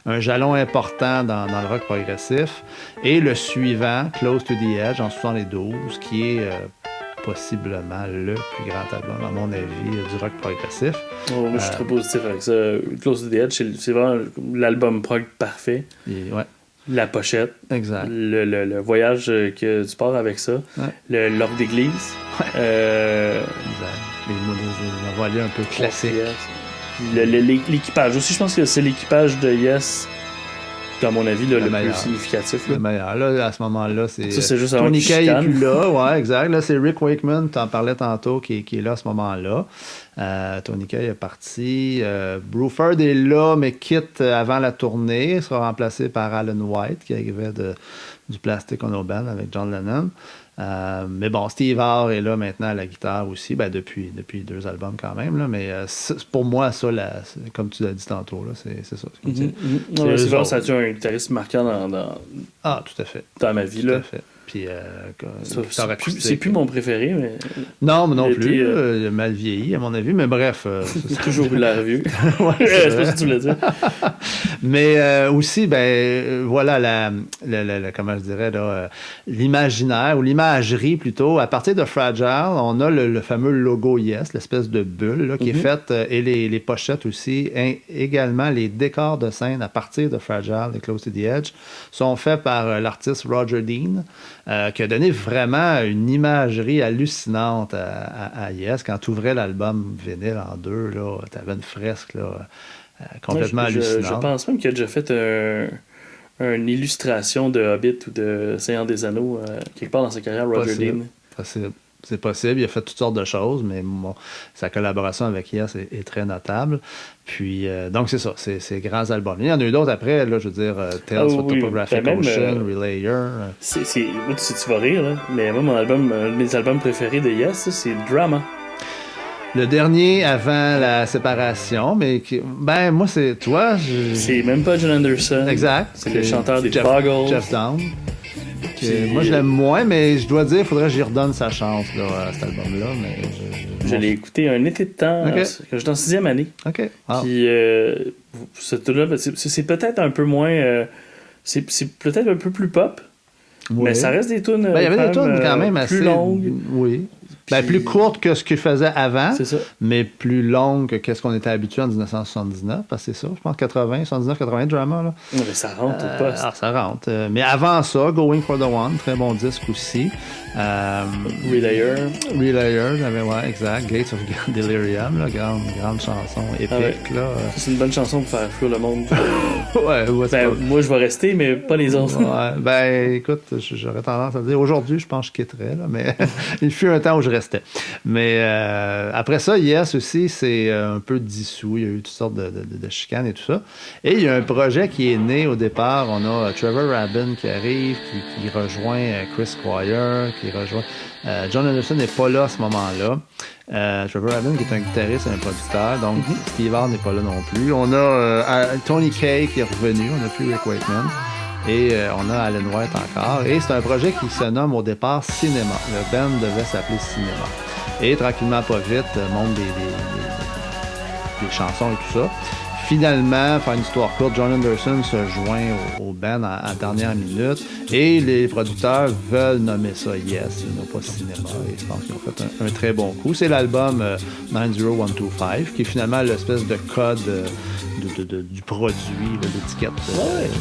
un jalon important dans le rock progressif. Et le suivant, Close to the Edge, en 72, qui est... possiblement le plus grand album, à mon avis, du rock progressif. Oh, moi, je suis très positif avec ça. Close to the Edge, c'est vraiment l'album prog parfait. Ouais. La pochette. Exact. Le voyage que tu pars avec ça. Ouais. L'orgue d'église. Ouais. Exact. On va aller un peu classique. L'équipage. Aussi, je pense que c'est l'équipage de Yes, à mon avis, le plus significatif. Le meilleur. Là, à ce moment-là, c'est juste Tony Kaye n'est plus là. Ouais, exact. Là, c'est Rick Wakeman, tu en parlais tantôt, qui est là à ce moment-là. Tony Kaye est parti. Bruford est là, mais quitte avant la tournée. Il sera remplacé par Alan White, qui arrivait du Plastic Ono Band avec John Lennon. Mais bon, Steve Harr est là maintenant à la guitare aussi, ben depuis 2 albums quand même, là, mais pour moi, ça, comme tu l'as dit tantôt, là, c'est ça. C'est vrai, ça a été un guitariste marquant Ah, tout à fait. Dans ma vie. Tout à fait. Puis, c'est plus mon préféré, mais... Non, mais non plus. Il a mal vieilli, à mon avis, mais bref. C'est toujours eu la revue. Ouais, c'est pas ça que tu voulais dire. Mais aussi, ben voilà, comment je dirais, là, l'imaginaire, ou l'imagerie plutôt. À partir de Fragile, on a le fameux logo Yes, l'espèce de bulle là, qui est faite, et les pochettes aussi, également les décors de scène à partir de Fragile et Close to the Edge sont faits par l'artiste Roger Dean, qui a donné vraiment une imagerie hallucinante à Yes. Quand tu ouvrais l'album vinyle en 2, tu avais une fresque là, complètement hallucinante. Je pense même qu'il a déjà fait une illustration de Hobbit ou de Seigneur des Anneaux quelque part dans sa carrière, Roger Dean. C'est possible, il a fait toutes sortes de choses, mais bon, sa collaboration avec Yes est très notable. Puis, donc c'est ça, ces grands albums. Il y en a eu d'autres après, là, je veux dire, Tales of Topographic Ocean, Relayer. Moi, tu vas rire, là, mais moi, un de mes albums préférés de Yes, c'est Drama. Le dernier avant la séparation, mais ben moi c'est toi. C'est même pas John Anderson. Exact. C'est le chanteur des Boggles. Jeff Down. Moi je l'aime moins, mais je dois dire, il faudrait que j'y redonne sa chance là, à cet album-là. Mais je l'ai écouté un été de temps, quand j'étais en 6e année. OK. Puis c'est peut-être un peu moins. C'est peut-être un peu plus pop. Oui. Mais ça reste des tunes. Il y avait des tunes quand même plus assez longues. Oui. plus courte que ce qu'il faisait avant, c'est ça. Mais plus longue que ce qu'on était habitué en 1979, parce que c'est ça, je pense 80, 79, 80 drama. Là. Ouais, mais ça rentre au poste. Ça rentre. Mais avant ça, Going for the One, très bon disque aussi. Relayer, ouais, exact. Gates of Delirium, là, grande chanson épique. Là. C'est une bonne chanson pour faire fuir le monde. Moi, je vais rester, mais pas les autres. Écoute, j'aurais tendance à dire aujourd'hui, je pense que je quitterais, là, mais il fut un temps où je restais. Mais après ça, Yes aussi, c'est un peu dissous. Il y a eu toutes sortes de chicanes et tout ça. Et il y a un projet qui est né au départ. On a Trevor Rabin qui arrive, qui rejoint Chris Squire, qui rejoint... John Anderson n'est pas là à ce moment-là. Trevor Rabin qui est un guitariste et un producteur, donc Steve Hart n'est pas là non plus. On a Tony Kaye qui est revenu, on n'a plus Rick Wakeman. Et on a Alan White encore. Et c'est un projet qui se nomme au départ Cinéma. Le band devait s'appeler Cinéma. Et tranquillement, pas vite, monte des chansons et tout ça. Finalement, faire une histoire courte, John Anderson se joint au band à dernière minute et les producteurs veulent nommer ça Yes, ils n'ont pas Cinéma et je pense qu'ils ont fait un très bon coup. C'est l'album 90125 qui est finalement l'espèce de code du produit, l'étiquette.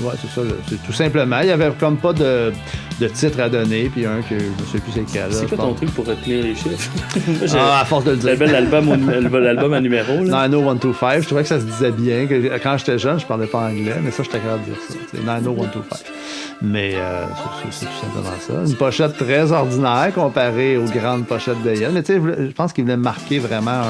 Ouais, c'est ça. C'est tout simplement. Il n'y avait comme pas de titre à donner, puis un que je ne sais plus c'est quel. C'est quoi ton truc pour retenir les chiffres? À force de le dire. J'avais l'album à numéro. 90125, je trouvais que ça se disait bien. Que quand j'étais jeune, je parlais pas anglais, mais ça, j'étais capable de dire ça. C'est 90125. Mais c'est tout simplement ça. Une pochette très ordinaire comparée aux grandes pochettes de Yes. Mais tu sais, je pense qu'il voulait marquer vraiment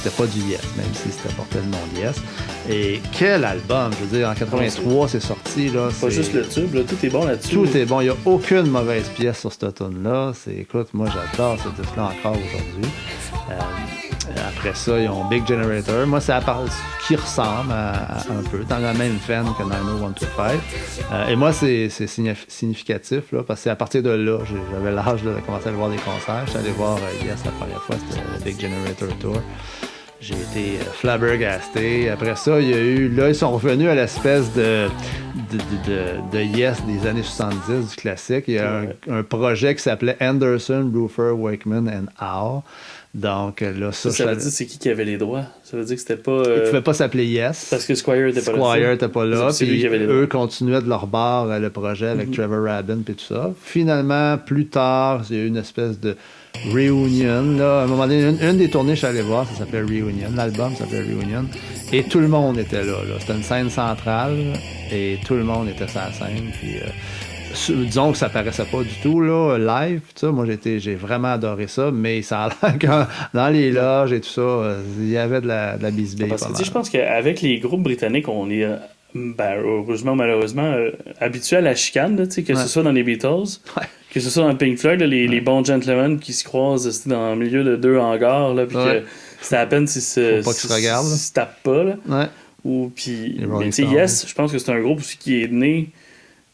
c'était pas du Yes, même si c'était porté le nom de Yes. Et quel album! Je veux dire, en 83, c'est sorti. Là, pas juste le tube, là, tout est bon là-dessus. Tout est bon. Il n'y a aucune mauvaise pièce sur cette tune-là. Écoute, moi, j'adore ce disque-là encore aujourd'hui. Après ça, ils ont Big Generator. Moi, c'est qui ressemble un peu, dans la même veine que 90125. Et moi, c'est significatif, là, parce que c'est à partir de là, j'avais l'âge de commencer à aller voir des concerts. J'étais allé voir Yes la première fois, c'était le Big Generator Tour. J'ai été flabbergasté. Après ça, il y a eu... Là, ils sont revenus à l'espèce de Yes des années 70, du classique. Il y a un projet qui s'appelait Anderson, Bruford, Wakeman and Howe. Donc là, ça veut dire c'est qui avait les droits? Ça veut dire que c'était pas... Il ne pouvait pas s'appeler Yes. Parce que Squire était pas là. Squire était pas là. Puis eux droits. Continuaient de leur bord le projet avec Trevor Rabin et tout ça. Finalement, plus tard, il y a eu une espèce de reunion. Là. À un moment donné, une des tournées, je suis allé voir, ça s'appelait Reunion. L'album s'appelait Reunion. Et tout le monde était là. C'était une scène centrale et tout le monde était sur la scène. Puis... disons que ça paraissait pas du tout là, live, moi j'ai vraiment adoré ça, mais ça a l'air que dans les loges et tout ça, il y avait de la bisbille. Parce que je pense qu'avec les groupes britanniques, on est heureusement malheureusement habitué à la chicane, là, que ce soit dans les Beatles, que ce soit dans Pink Floyd, là, les bons gentlemen qui se croisent dans le milieu de deux hangars, là, puis que c'est à peine s'ils se tapent pas. Là. Ou puis Yes, je pense que c'est un groupe aussi qui est né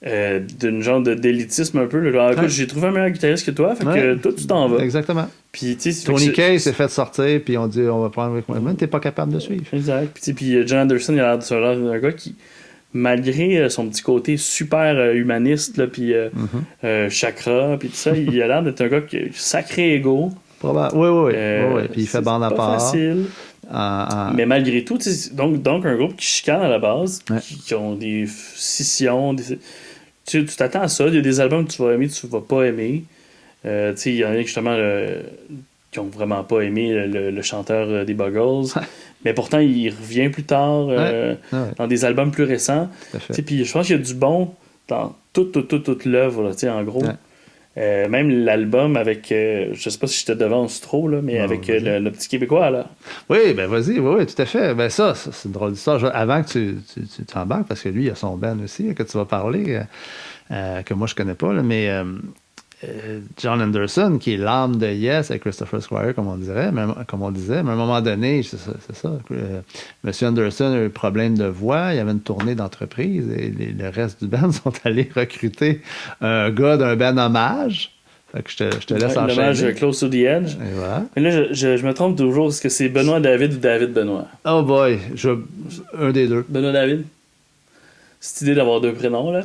d'une genre d'élitisme un peu. Là. Écoute, j'ai trouvé un meilleur guitariste que toi, fait que toi, tu t'en vas. Exactement. Puis, Tony Kaye s'est fait sortir, puis on dit on va prendre Rick Wakeman, t'es pas capable de suivre. Exact. Puis John Anderson, il a l'air d'un gars qui, malgré son petit côté super humaniste, là, puis chakra, puis tout ça, il a l'air d'être un gars qui a sacré ego. Oui. Puis il fait bande à part. C'est facile. Mais malgré tout, donc un groupe qui chicane à la base, qui ont des scissions, tu t'attends à ça. Il y a des albums que tu vas aimer, tu vas pas aimer. Il y en a justement qui ont vraiment pas aimé le chanteur des Buggles. Mais pourtant, il revient plus tard dans des albums plus récents. Puis je pense qu'il y a du bon dans toute l'œuvre, là, en gros. Même l'album avec, je sais pas si je te devance trop, là, mais avec le petit Québécois, là. Oui, ben vas-y, oui, tout à fait. Ben ça, c'est une drôle d'histoire. Avant que tu t'embarques, parce que lui, il a son band aussi, que tu vas parler, que moi, je connais pas, là, mais John Anderson, qui est l'âme de Yes avec Christopher Squire, comme on disait, mais à un moment donné, c'est ça. M. Anderson a eu un problème de voix, il y avait une tournée d'entreprise et le reste du band sont allés recruter un gars d'un band hommage. Fait que je te laisse enchaîner. L'hommage Close to the Edge. Et voilà. Mais là, je me trompe toujours. Est-ce que c'est Benoît David ou David Benoît? Oh boy, un des deux. Benoît David? Cette idée d'avoir deux prénoms, là.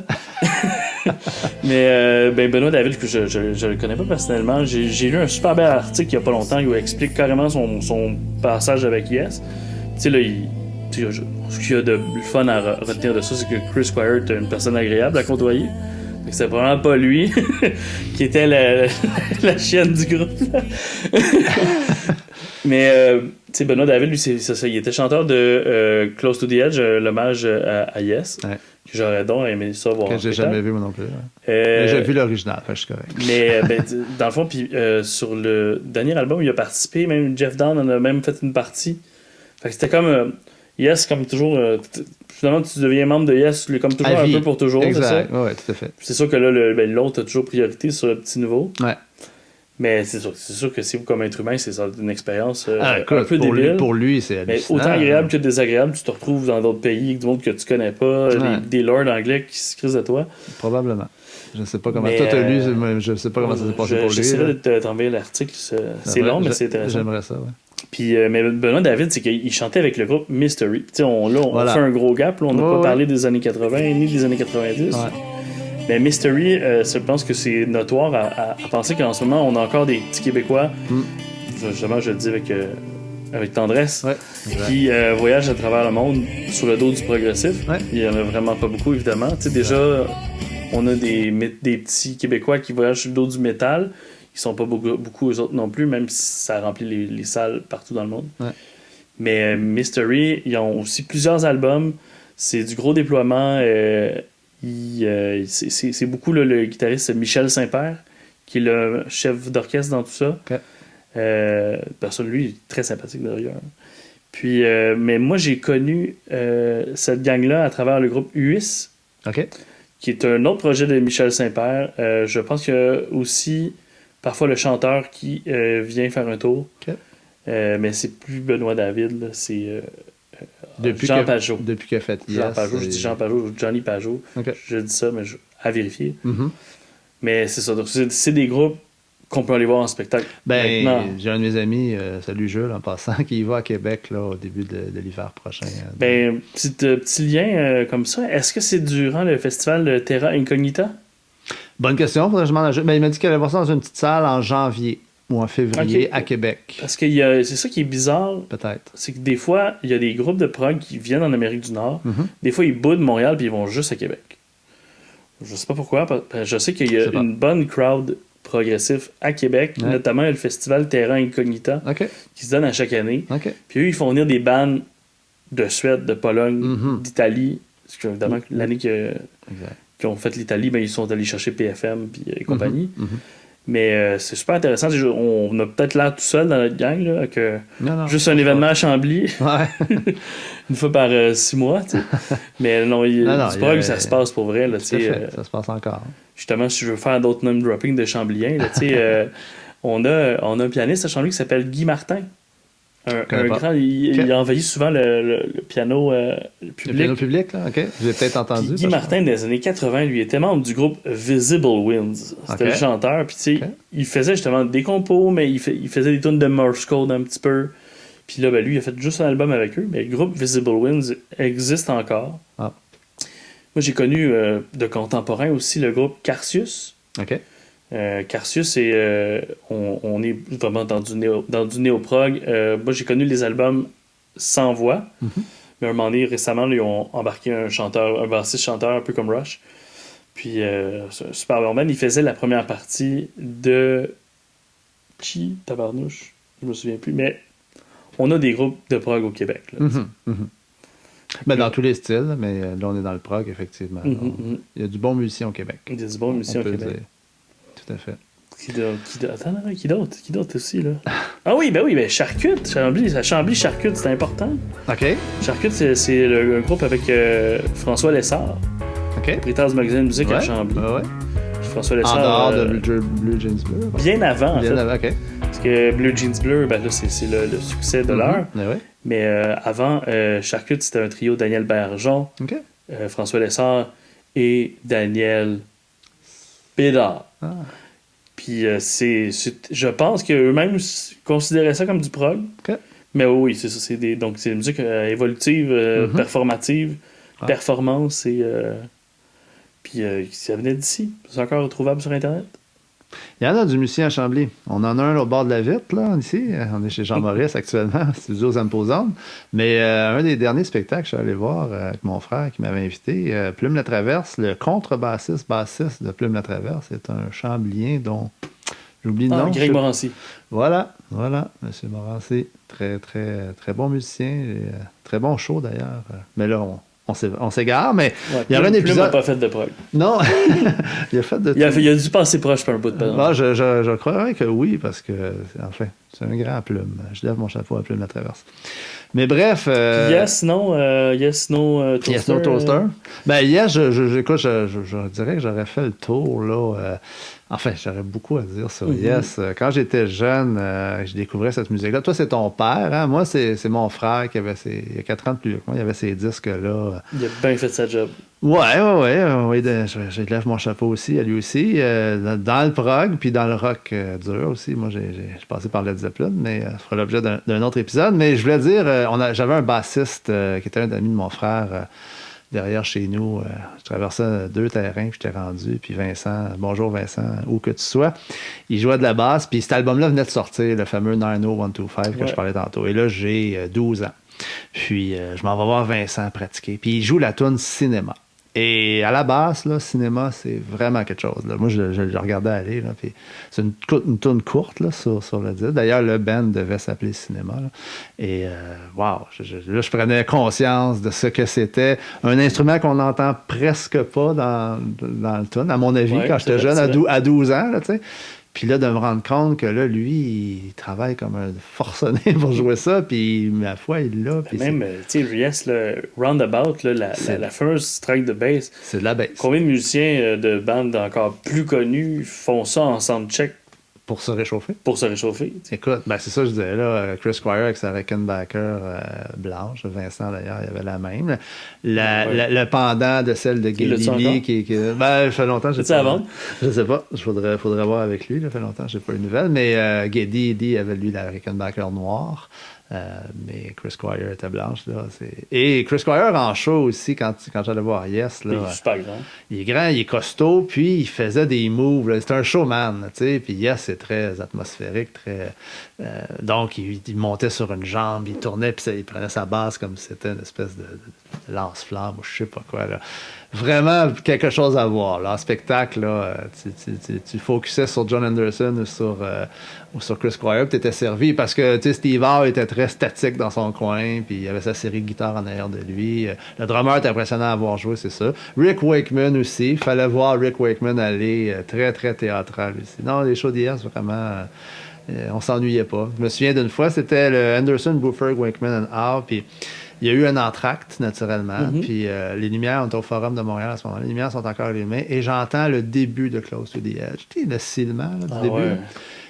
Mais Benoît David, que je le connais pas personnellement, j'ai lu un super bel article il y a pas longtemps où il explique carrément son passage avec Yes. Tu sais, là, ce qu'il y a de fun à retenir de ça, c'est que Chris Squire est une personne agréable à côtoyer. C'est vraiment pas lui qui était la chienne du groupe. Mais tu sais, Benoît David, lui, c'est ça. Il était chanteur de Close to the Edge, l'hommage à Yes. Ouais. Que j'aurais donc aimé ça voir. Que j'ai jamais vu moi non plus. Ouais. Mais j'ai vu l'original, je suis correct. Mais dans le fond, puis sur le dernier album, il a participé, même Jeff Down en a même fait une partie. Fait que c'était comme Yes, comme toujours. Finalement, tu deviens membre de Yes, comme toujours, un peu pour toujours. Exact, oui, tout à fait. C'est sûr que là, l'autre a toujours priorité sur le petit nouveau. Ouais. Mais c'est sûr que si vous, comme être humain, c'est une expérience un peu débile. Pour lui, c'est hallucinant. Mais autant agréable que désagréable, tu te retrouves dans d'autres pays, avec du monde que tu connais pas, des lords anglais qui se crisent de toi. Probablement. Je sais pas comment. Toi, t'as lu, je sais pas comment ça s'est passé pour lui. J'essaierai de t'envoyer l'article. C'est long, mais c'est intéressant. J'aimerais ça, ouais. Puis, mais Benoît David, c'est qu'il chantait avec le groupe Mystery. Tu sais, on fait un gros gap. Là, on n'a pas parlé des années 80 ni des années 90. Ouais. Mais Mystery, je pense que c'est notoire à penser qu'en ce moment, on a encore des petits Québécois, justement, je le dis avec tendresse, qui voyagent à travers le monde sur le dos du progressif. Ouais. Il n'y en a vraiment pas beaucoup, évidemment. Tu sais, déjà, on a des petits Québécois qui voyagent sur le dos du métal. Ils sont pas beaucoup eux autres non plus, même si ça remplit les salles partout dans le monde. Ouais. Mais Mystery, ils ont aussi plusieurs albums. C'est du gros déploiement. C'est beaucoup le guitariste Michel Saint-Père, qui est le chef d'orchestre dans tout ça. Okay. Personne, lui, très sympathique d'ailleurs. Puis, mais moi, j'ai connu cette gang-là à travers le groupe UIS, qui est un autre projet de Michel Saint-Père. Je pense qu'il y a aussi parfois le chanteur qui vient faire un tour. Okay. Mais c'est plus Benoît David, là, c'est Jean Pajot. Depuis qu'il a fait Jean Pajot, je dis Jean Pajot ou Johnny Pajot. Okay. Je dis ça, mais à vérifier. Mm-hmm. Mais c'est ça. Donc, c'est des groupes qu'on peut aller voir en spectacle. J'ai un de mes amis, salut Jules, en passant, qui y va à Québec là, au début de l'hiver prochain. Petit lien comme ça. Est-ce que c'est durant le festival de Terra Incognita? Bonne question, faudrait que je m'en ajoute. Il m'a dit qu'elle allait voir ça dans une petite salle en janvier ou en février à Québec. Parce que c'est ça qui est bizarre. Peut-être. C'est que des fois, il y a des groupes de prog qui viennent en Amérique du Nord. Mm-hmm. Des fois, ils boudent Montréal puis ils vont juste à Québec. Je sais pas pourquoi. Je sais qu'il y a une bonne crowd progressif à Québec, notamment le festival Terra Incognita qui se donne à chaque année. Puis eux, ils font venir des bands de Suède, de Pologne, d'Italie. Parce que, évidemment, l'année qu'ils ont fait l'Italie, ils sont allés chercher PFM et compagnie. Mais c'est super intéressant. On a peut-être l'air tout seul dans notre gang, là, que juste un événement à Chambly, une fois par 6 mois. Mais non, du prog, ça se passe pour vrai. Là, ça se passe encore. Justement, si je veux faire d'autres name dropping de Chambliens, là, on a un pianiste à Chambly qui s'appelle Guy Martin. Un grand, il a envahi souvent le piano public. Le piano public, là, OK. J'ai peut-être entendu. Guy Martin, dans les années 80, lui, était membre du groupe Visible Winds. C'était le chanteur. Puis, tu sais, il faisait justement des compos, mais il faisait des tunes de Morse Code un petit peu. Puis là, lui, il a fait juste un album avec eux. Mais le groupe Visible Winds existe encore. Ah. Moi, j'ai connu de contemporains aussi le groupe Carcius. OK. Carcius, on est vraiment dans du néo-prog. Moi, j'ai connu les albums sans voix. Mais à un moment donné, récemment, ils ont embarqué un bassiste-chanteur un peu comme Rush. Puis, c'est un super bon band. Il faisait la première partie de... Qui, tabarnouche? Je me souviens plus. Mais on a des groupes de prog au Québec. Là, dans tous les styles, mais là, on est dans le prog, effectivement. Il y a du bon musicien au Québec. Il y a du bon musicien au Québec. Dire. Tout à fait. Qui d'autre aussi, là? Ah oui, Charcute. Chambly, Charcute, c'est important. OK. Charcute, c'est un groupe avec François Lessard. OK. Britan's Magazine Music à Chambly. Ouais. François Lessard. En dehors de Blue Jeans Bleu. Bien avant, en fait. Avant, OK. Parce que Blue Jeans Bleu, là, c'est le succès de l'heure. Mais avant, Charcute, c'était un trio Daniel Bergeon, François Lessard et Daniel Bédard. Puis je pense qu'eux-mêmes considéraient ça comme du prog. Mais oui, c'est ça. Donc c'est une musique évolutive, performative, performance et Puis ça venait d'ici. C'est encore retrouvable sur Internet. Il y en a du musicien à Chambly. On en a un au bord de la vitre, là, ici. On est chez Jean-Maurice actuellement, Studios Imposantes. Mais un des derniers spectacles, je suis allé voir avec mon frère qui m'avait invité, Plume la Traverse, le contrebassiste de Plume la Traverse, c'est un Chamblien dont j'oublie le nom. Greg Morancy. Voilà, Monsieur Morancy. Très, très, très bon musicien. Et, très bon show, d'ailleurs. Mais là, on s'égare, mais il y aura un épisode... Plume n'a pas fait de prog. Non, il a fait de... Il a dû passer proche par un bout de temps. Je croirais que oui, parce que, enfin, c'est un grand Plume. Je lève mon chapeau à Plume la Traverse. Mais bref... Yes, no Toaster. Yes, no Toaster. Ben, Yes, je dirais que j'aurais fait le tour, là... Enfin, j'aurais beaucoup à dire sur Yes. Quand j'étais jeune, je découvrais cette musique-là. Toi, c'est ton père, hein? Moi, c'est mon frère qui avait il y a 4 ans de plus que moi. Il avait ces disques-là. Il a bien fait sa job. Ouais. Je lève mon chapeau aussi, à lui aussi. Dans le prog, puis dans le rock dur aussi. Moi, j'ai passé par Led Zeppelin, mais ça fera l'objet d'un autre épisode. Mais je voulais dire, j'avais un bassiste qui était un ami de mon frère. Derrière chez nous, je traversais 2 terrains, puis j'étais rendu, puis Vincent, bonjour Vincent, où que tu sois, il jouait de la basse, puis cet album-là venait de sortir, le fameux 90125 que je parlais tantôt, et là, j'ai 12 ans. Puis, je m'en vais voir Vincent pratiquer, puis il joue la tune Cinéma. Et à la base, là, Cinéma, c'est vraiment quelque chose. Là. Moi, je le regardais aller. Là, puis c'est une tourne courte là, sur le disque. D'ailleurs, le band devait s'appeler Cinéma. Là. Et wow, là, je prenais conscience de ce que c'était. Un instrument qu'on n'entend presque pas dans le tune, à mon avis, quand j'étais jeune, à 12 ans. Là, tu sais. Puis là, de me rendre compte que là, lui, il travaille comme un forcené pour jouer ça, puis ma foi, il l'a. Même, tu sais, Yes, le Roundabout, là, la fameuse strike de bass. C'est de la bass. Combien de musiciens de bandes encore plus connus font ça en soundcheck? Pour se réchauffer. Écoute, c'est ça que je disais là. Chris Squire avec sa Rickenbacker blanche. Vincent, d'ailleurs, il avait la même. Le pendant de celle de Geddy qui ça fait longtemps que j'ai pas... avant? Je sais pas. Il faudrait voir avec lui. Ça fait longtemps que j'ai pas eu de nouvelles. Mais Geddy avait, lui, la Rickenbacker noire. Mais Chris Squire était blanche. Là, et Chris Squire en show aussi, quand j'allais voir Yes. Là, il est super grand. Il est grand, il est costaud, puis il faisait des moves. C'est un showman, tu sais. Puis Yes, c'est très atmosphérique, très... donc, il montait sur une jambe, il tournait, puis il prenait sa base comme si c'était une espèce de lance-flamme ou je sais pas quoi, là. Vraiment quelque chose à voir. Là. En spectacle, là, tu focusais sur John Anderson ou sur Chris Squire, puis tu étais servi parce que Steve Howe était très statique dans son coin, puis il avait sa série de guitare en arrière de lui. Le drummer était impressionnant à voir jouer, c'est ça. Rick Wakeman aussi. Il fallait voir Rick Wakeman aller très, très théâtral aussi. Non, les shows d'hier, vraiment... on s'ennuyait pas. Je me souviens d'une fois, c'était le Anderson, Buffer, Wakeman and Howe, puis... Il y a eu un entracte, naturellement, puis les lumières, on est au Forum de Montréal à ce moment-là, les lumières sont encore allumées, et j'entends le début de Close to the Edge, tu sais, le silement là, du début. Ouais.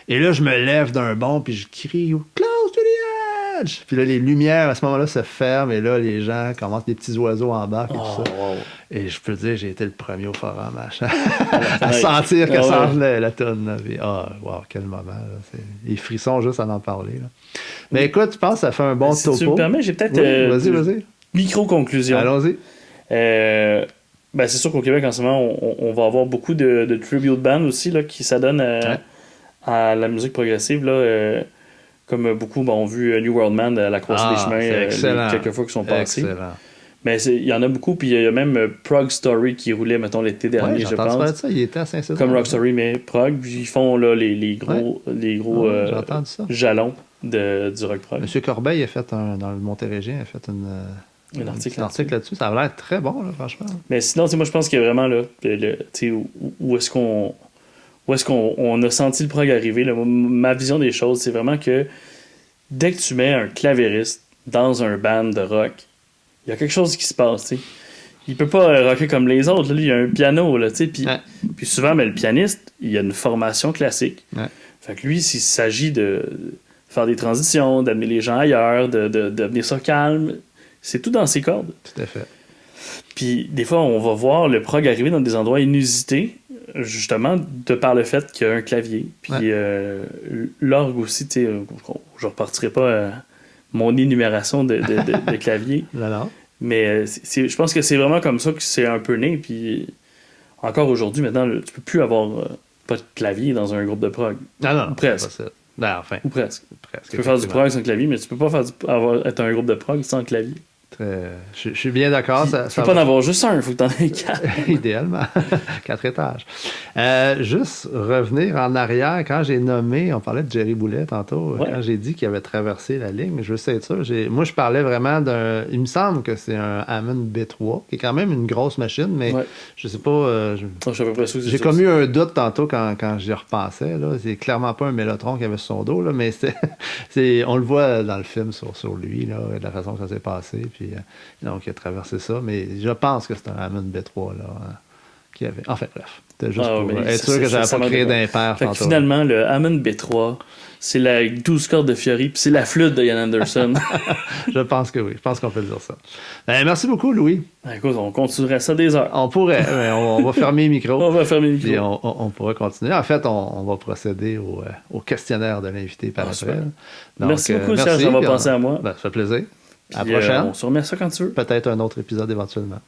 Et là, je me lève d'un bond, puis je crie « Close to the Edge !» Puis là, les lumières, à ce moment-là, se ferment, et là, les gens commencent, des petits oiseaux en bas, et tout ça. Wow. Et je peux dire, j'ai été le premier au Forum à sentir que ça venait, la tonne. Wow, quel moment. Là. Les frissons juste à en parler. Là. Mais écoute, tu penses que ça fait un bon topo? Si tu me permets, j'ai peut-être vas-y. Micro-conclusion. Allons-y. C'est sûr qu'au Québec, en ce moment, on va avoir beaucoup de tribute bands aussi là, qui s'adonnent à la musique progressive. Là, comme beaucoup ont vu New World Man à la Croisée des Chemins quelques fois qui sont passés. Excellent. Mais il y en a beaucoup, puis il y a même Prog Story qui roulait, mettons, l'été dernier, je pense. Ça, il était à Saint-Césaire. Comme Rock Story, mais Prog, puis ils font là, les gros jalons du rock prog. M. Corbeil a fait dans le Montérégie, a fait un article là-dessus. Ça a l'air très bon, là, franchement. Mais sinon, moi, je pense qu'il y a vraiment là, où est-ce qu'on a senti le prog arriver. Là, ma vision des choses, c'est vraiment que dès que tu mets un clavieriste dans un band de rock, il y a quelque chose qui se passe, tu sais. Il peut pas rocker comme les autres. Là, lui, il y a un piano, là, tu sais. Puis souvent, le pianiste, il y a une formation classique. Ouais. Fait que lui, s'il s'agit de faire des transitions, d'amener les gens ailleurs, de venir ça calme, c'est tout dans ses cordes. Tout à fait. Puis des fois, on va voir le prog arriver dans des endroits inusités, justement, de par le fait qu'il y a un clavier. Puis l'orgue aussi, tu sais, je repartirai pas mon énumération de claviers. Non. Mais je pense que c'est vraiment comme ça que c'est un peu né. Puis encore aujourd'hui, maintenant, tu peux plus avoir pas de clavier dans un groupe de prog. Non, Ou presque. c'est pas ça. Ben, enfin. Ou presque. Tu peux faire du effectivement. prog sans clavier, mais tu peux pas être un groupe de prog sans clavier. Je suis bien d'accord. Tu peux pas en avoir juste un, il faut que t'en aies 4. Idéalement. 4 étages. Juste revenir en arrière, quand j'ai nommé, on parlait de Jerry Boulet tantôt, Ouais. quand j'ai dit qu'il avait traversé la ligne, je veux juste être sûr. Moi, je parlais vraiment d'un. Il me semble que c'est un Hammond B3, qui est quand même une grosse machine, mais Ouais. je sais pas. Je suis à peu près sûr que c'est J'ai ça. comme eu un doute tantôt quand j'y repensais. Là. C'est clairement pas un Mellotron qui avait sur son dos, là, mais on le voit dans le film sur lui, là, de la façon que ça s'est passé. Puis, donc, il a traversé ça. Mais je pense que c'est un Hammond B3 là, qui avait. Enfin, bref. C'était juste pour être sûr que j'avais pas créé d'impair Fait que tantôt. finalement, le Hammond B3, c'est la 12 cordes de Fiori, puis c'est la flûte de Ian Anderson. Je pense que oui. Je pense qu'on peut dire ça. Merci beaucoup, Louis. Écoute, on continuerait ça des heures. On pourrait, mais on va fermer les micros. On va fermer le Puis micro. on pourra continuer. En fait, on va procéder au questionnaire de l'invité par après. Super. Donc, Merci beaucoup, Serge, d'avoir puis pensé à moi. Ça fait plaisir. À la Puis, prochaine. on se remet ça quand tu veux. Peut-être un autre épisode éventuellement.